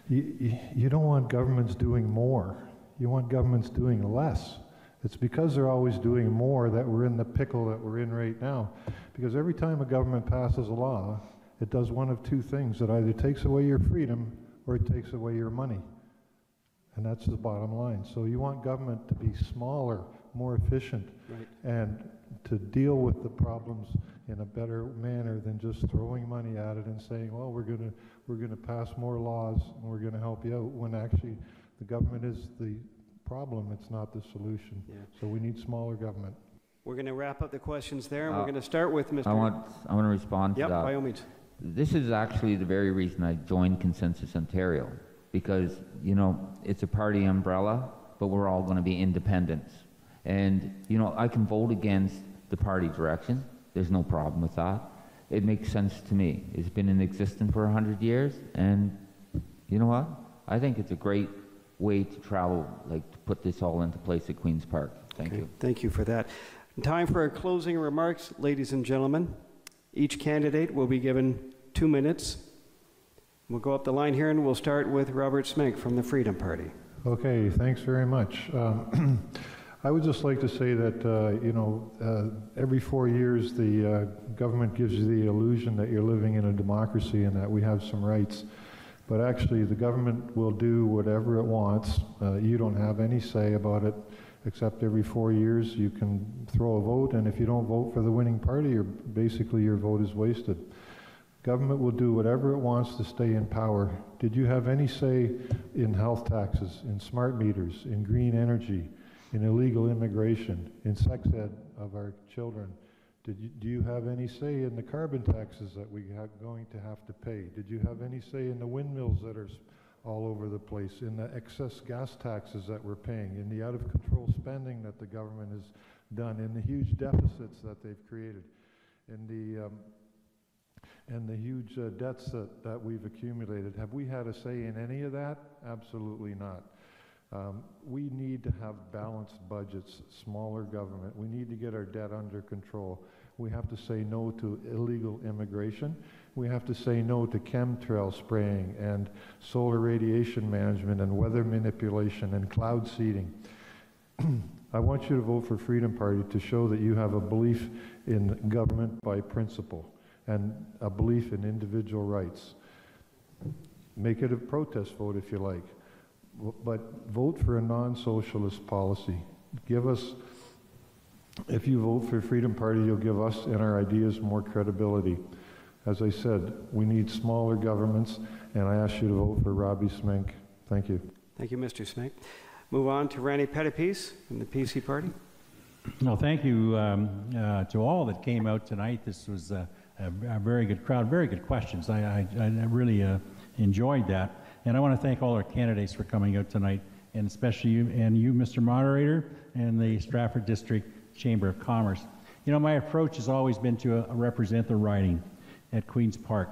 you don't want governments doing more. You want governments doing less. It's because they're always doing more that we're in the pickle that we're in right now. Because every time a government passes a law, it does one of two things. It either takes away your freedom or it takes away your money. And that's the bottom line. So you want government to be smaller, more efficient, right, and to deal with the problems in a better manner than just throwing money at it and saying, well, we're going to pass more laws and we're going to help you out, when actually the government is the problem, it's not the solution. Yeah. So we need smaller government. We're going to wrap up the questions there, and we're going to start with Mr. I want to respond to that. Yep, by all means. This is actually the very reason I joined Consensus Ontario, because, it's a party umbrella, but we're all going to be independents. And, you know, I can vote against the party direction. There's no problem with that. It makes sense to me. It's been in existence for 100 years, and you know what? I think it's a great way to travel, like to put this all into place at Queen's Park. Thank you. Thank you for that. Time for our closing remarks, ladies and gentlemen. Each candidate will be given 2 minutes. We'll go up the line here, and we'll start with Robert Smenk from the Freedom Party. Okay, thanks very much. I would just like to say that, you know, every 4 years the government gives you the illusion that you're living in a democracy and that we have some rights. But actually the government will do whatever it wants. You don't have any say about it, except every 4 years you can throw a vote, and if you don't vote for the winning party, basically your vote is wasted. Government will do whatever it wants to stay in power. Did you have any say in health taxes, in smart meters, in green energy, in illegal immigration, in sex ed of our children? Do you have any say in the carbon taxes that we are going to have to pay? Did you have any say in the windmills that are all over the place, in the excess gas taxes that we're paying, in the out-of-control spending that the government has done, in the huge deficits that they've created, in the huge debts that we've accumulated? Have we had a say in any of that? Absolutely not. We need to have balanced budgets, smaller government. We need to get our debt under control. We have to say no to illegal immigration. We have to say no to chemtrail spraying and solar radiation management and weather manipulation and cloud seeding. I want you to vote for Freedom Party to show that you have a belief in government by principle and a belief in individual rights. Make it a protest vote if you like, but vote for a non-socialist policy. Give us, if you vote for Freedom Party, you'll give us and our ideas more credibility. As I said, we need smaller governments, and I ask you to vote for Robbie Smenk. Thank you. Thank you, Mr. Smenk. Move on to Randy Pettipies from the PC Party. No, thank you to all that came out tonight. This was a very good crowd, very good questions. I really enjoyed that. And I want to thank all our candidates for coming out tonight, and especially you, Mr. Moderator, and the Stratford District Chamber of Commerce. You know, my approach has always been to represent the riding at Queen's Park.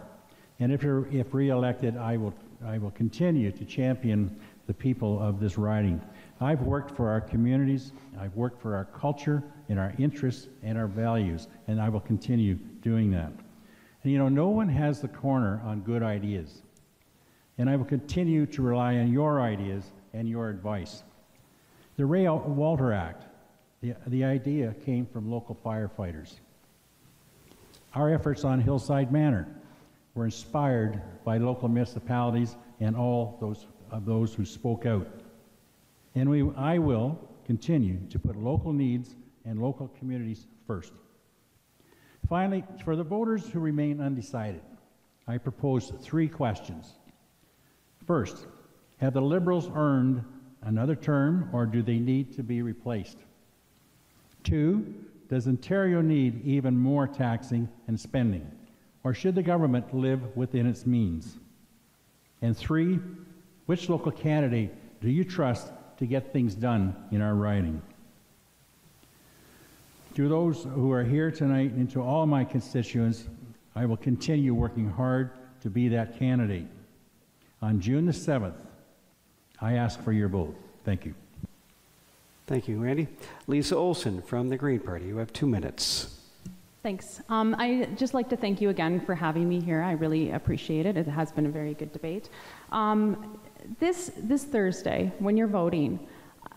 And if re-elected, I will continue to champion the people of this riding. I've worked for our communities, I've worked for our culture and our interests and our values, and I will continue doing that. And you know, no one has the corner on good ideas. And I will continue to rely on your ideas and your advice. The Ray Walter Act, the idea came from local firefighters. Our efforts on Hillside Manor were inspired by local municipalities and all those who spoke out. And I will continue to put local needs and local communities first. Finally, for the voters who remain undecided, I propose 3 questions. First, have the Liberals earned another term, or do they need to be replaced? 2, does Ontario need even more taxing and spending, or should the government live within its means? And 3, which local candidate do you trust to get things done in our riding? To those who are here tonight and to all my constituents, I will continue working hard to be that candidate. On June the 7th, I ask for your vote. Thank you. Thank you, Randy. Lisa Olson from the Green Party. You have 2 minutes. Thanks. I'd just like to thank you again for having me here. I really appreciate it. It has been a very good debate. This Thursday, when you're voting,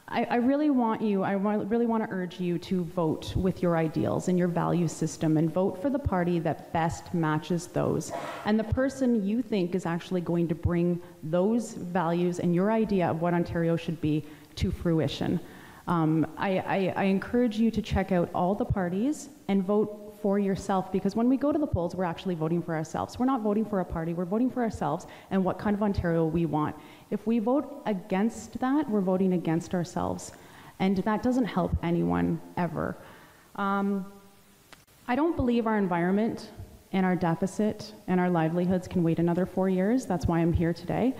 I really want to urge you to vote with your ideals and your value system, and vote for the party that best matches those, and the person you think is actually going to bring those values and your idea of what Ontario should be to fruition. I encourage you to check out all the parties and vote for yourself, because when we go to the polls, we're actually voting for ourselves. We're not voting for a party, we're voting for ourselves and what kind of Ontario we want. If we vote against that, we're voting against ourselves, and that doesn't help anyone ever. I don't believe our environment and our deficit and our livelihoods can wait another 4 years. That's why I'm here today.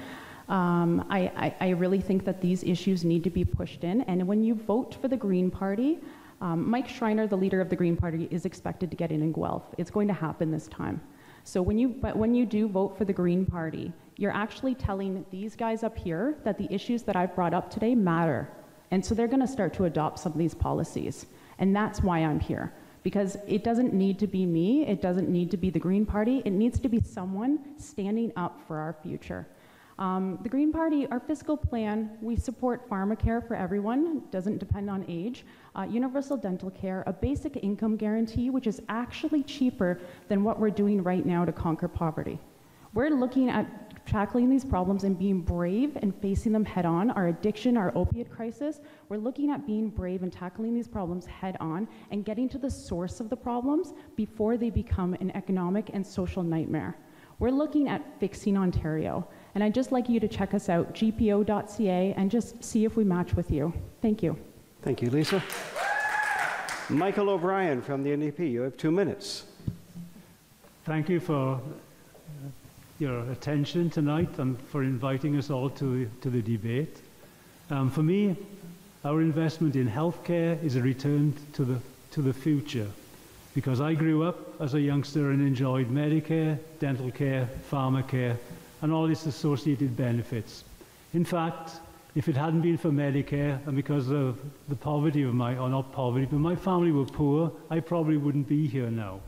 I really think that these issues need to be pushed in, and when you vote for the Green Party, Mike Schreiner, the leader of the Green Party, is expected to get in Guelph. It's going to happen this time. So when you do vote for the Green Party, you're actually telling these guys up here that the issues that I've brought up today matter. And so they're going to start to adopt some of these policies. And that's why I'm here. Because it doesn't need to be me, it doesn't need to be the Green Party, it needs to be someone standing up for our future. The Green Party, our fiscal plan, we support pharmacare for everyone, doesn't depend on age, universal dental care, a basic income guarantee, which is actually cheaper than what we're doing right now to conquer poverty. We're looking at tackling these problems and being brave and facing them head on. Our addiction, our opiate crisis, we're looking at being brave and tackling these problems head on and getting to the source of the problems before they become an economic and social nightmare. We're looking at fixing Ontario. And I'd just like you to check us out, gpo.ca, and just see if we match with you. Thank you. Thank you, Lisa. Michael O'Brien from the NDP, you have 2 minutes. Thank you for your attention tonight and for inviting us all to the debate. For me, our investment in healthcare is a return to the future, because I grew up as a youngster and enjoyed Medicare, dental care, pharmacare, and all its associated benefits. In fact, if it hadn't been for Medicare and because of the poverty of or not poverty, but my family were poor, I probably wouldn't be here now,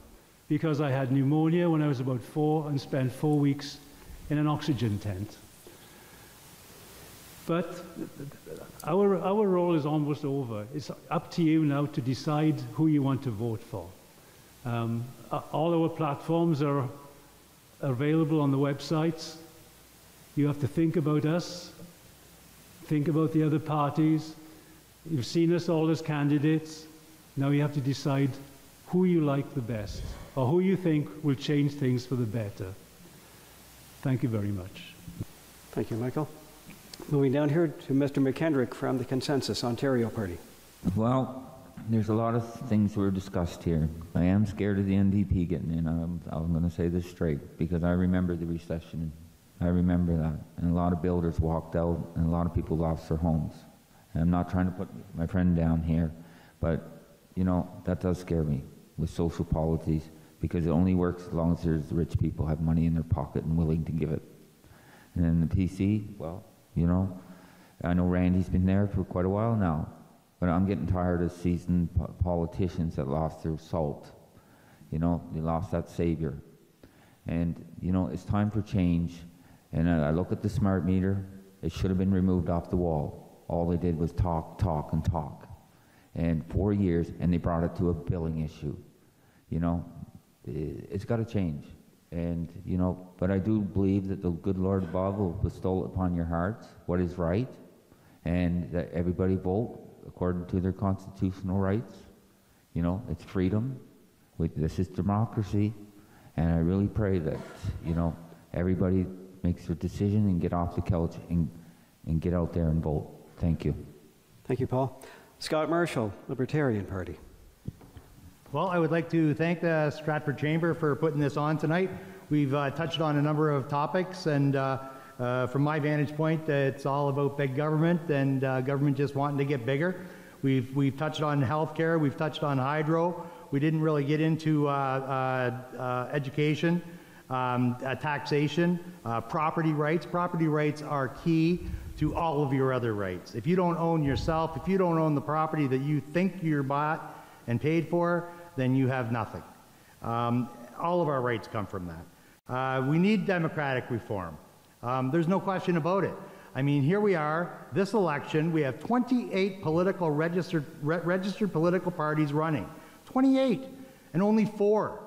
because I had pneumonia when I was about 4 and spent 4 weeks in an oxygen tent. But our role is almost over. It's up to you now to decide who you want to vote for. All our platforms are available on the websites. You have to think about us, think about the other parties. You've seen us all as candidates. Now you have to decide who you like the best, or who you think will change things for the better. Thank you very much. Thank you, Michael. Moving down here to Mr. McKendrick from the Consensus Ontario Party. Well, there's a lot of things were discussed here. I am scared of the NDP getting in. I'm going to say this straight, because I remember the recession. I remember that. And a lot of builders walked out, and a lot of people lost their homes. And I'm not trying to put my friend down here, but, you know, that does scare me with social policies, because it only works as long as there's the rich people have money in their pocket and willing to give it. And then the PC, well, you know, I know Randy's been there for quite a while now, but I'm getting tired of seasoned politicians that lost their salt. You know, they lost that savior. And, you know, it's time for change. And I look at the smart meter, it should have been removed off the wall. All they did was talk, talk, and talk. And 4 years, and they brought it to a billing issue. You know, it's got to change. And, you know, but I do believe that the good Lord above will bestow upon your hearts what is right, and that everybody vote according to their constitutional rights. You know, it's freedom. This is democracy. And I really pray that, you know, everybody makes their decision and get off the couch and get out there and vote. Thank you. Thank you, Paul. Scott Marshall, Libertarian Party. Well, I would like to thank the Stratford Chamber for putting this on tonight. We've touched on a number of topics, and from my vantage point, it's all about big government and government just wanting to get bigger. We've touched on healthcare, we've touched on hydro. We didn't really get into education, taxation, property rights. Property rights are key to all of your other rights. If you don't own yourself, if you don't own the property that you think you're bought and paid for, then you have nothing. All of our rights come from that. We need democratic reform. There's no question about it. I mean, here we are, this election, we have 28 political registered political parties running. 28, and only 4,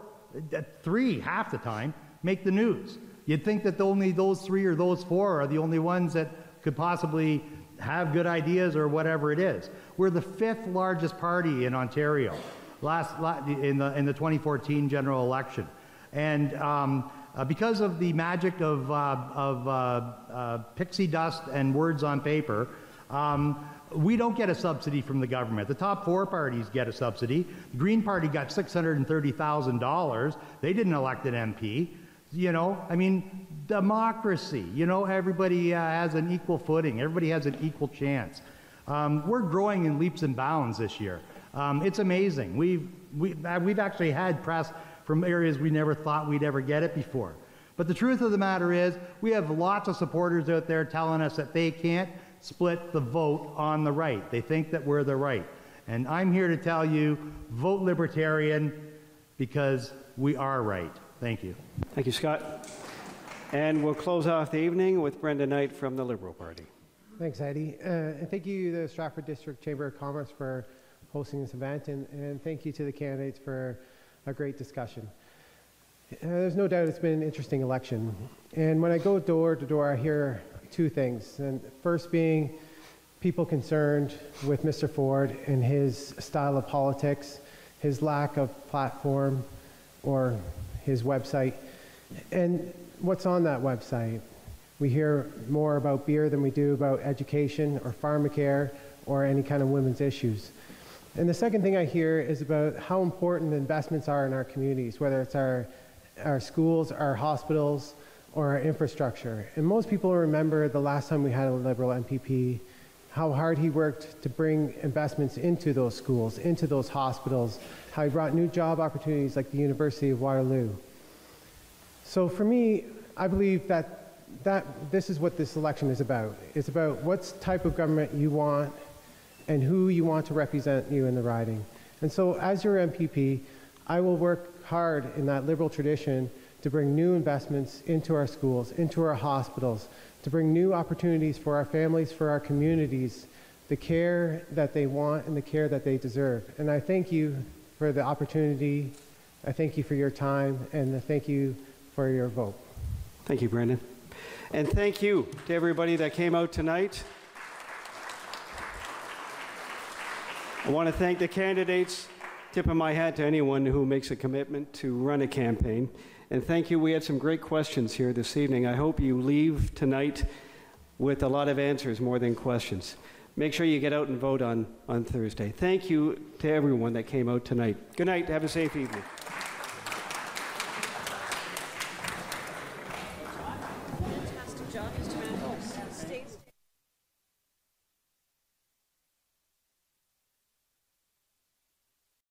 3 half the time, make the news. You'd think that only those 3 or those 4 are the only ones that could possibly have good ideas or whatever it is. We're the 5th largest party in Ontario in the 2014 general election. And because of the magic of pixie dust and words on paper, we don't get a subsidy from the government. The top 4 parties get a subsidy. The Green Party got $630,000. They didn't elect an MP. You know, I mean, democracy, you know, everybody has an equal footing. Everybody has an equal chance. We're growing in leaps and bounds this year. It's amazing. We've actually had press from areas we never thought we'd ever get it before. But the truth of the matter is, we have lots of supporters out there telling us that they can't split the vote on the right. They think that we're the right. And I'm here to tell you, vote Libertarian, because we are right. Thank you. Thank you, Scott. And we'll close off the evening with Brenda Knight from the Liberal Party. Thanks, Eddie. And thank you, the Stratford District Chamber of Commerce, for hosting this event. And thank you to the candidates for a great discussion. There's no doubt it's been an interesting election. And when I go door to door, I hear two things. And first being people concerned with Mr. Ford and his style of politics, his lack of platform or his website, and what's on that website. We hear more about beer than we do about education or pharmacare or any kind of women's issues. And the second thing I hear is about how important investments are in our communities, whether it's our schools, our hospitals, or our infrastructure. And most people remember the last time we had a Liberal MPP, how hard he worked to bring investments into those schools, into those hospitals, how he brought new job opportunities like the University of Waterloo. So for me, I believe that this is what this election is about. It's about what type of government you want and who you want to represent you in the riding. And so as your MPP, I will work hard in that Liberal tradition to bring new investments into our schools, into our hospitals, to bring new opportunities for our families, for our communities, the care that they want and the care that they deserve. And I thank you for the opportunity, I thank you for your time, and I thank you for your vote. Thank you, Brendan. And thank you to everybody that came out tonight. I want to thank the candidates. Tipping my hat to anyone who makes a commitment to run a campaign. And thank you. We had some great questions here this evening. I hope you leave tonight with a lot of answers more than questions. Make sure you get out and vote on Thursday. Thank you to everyone that came out tonight. Good night. Have a safe evening. Fantastic job, Mr. Mandel.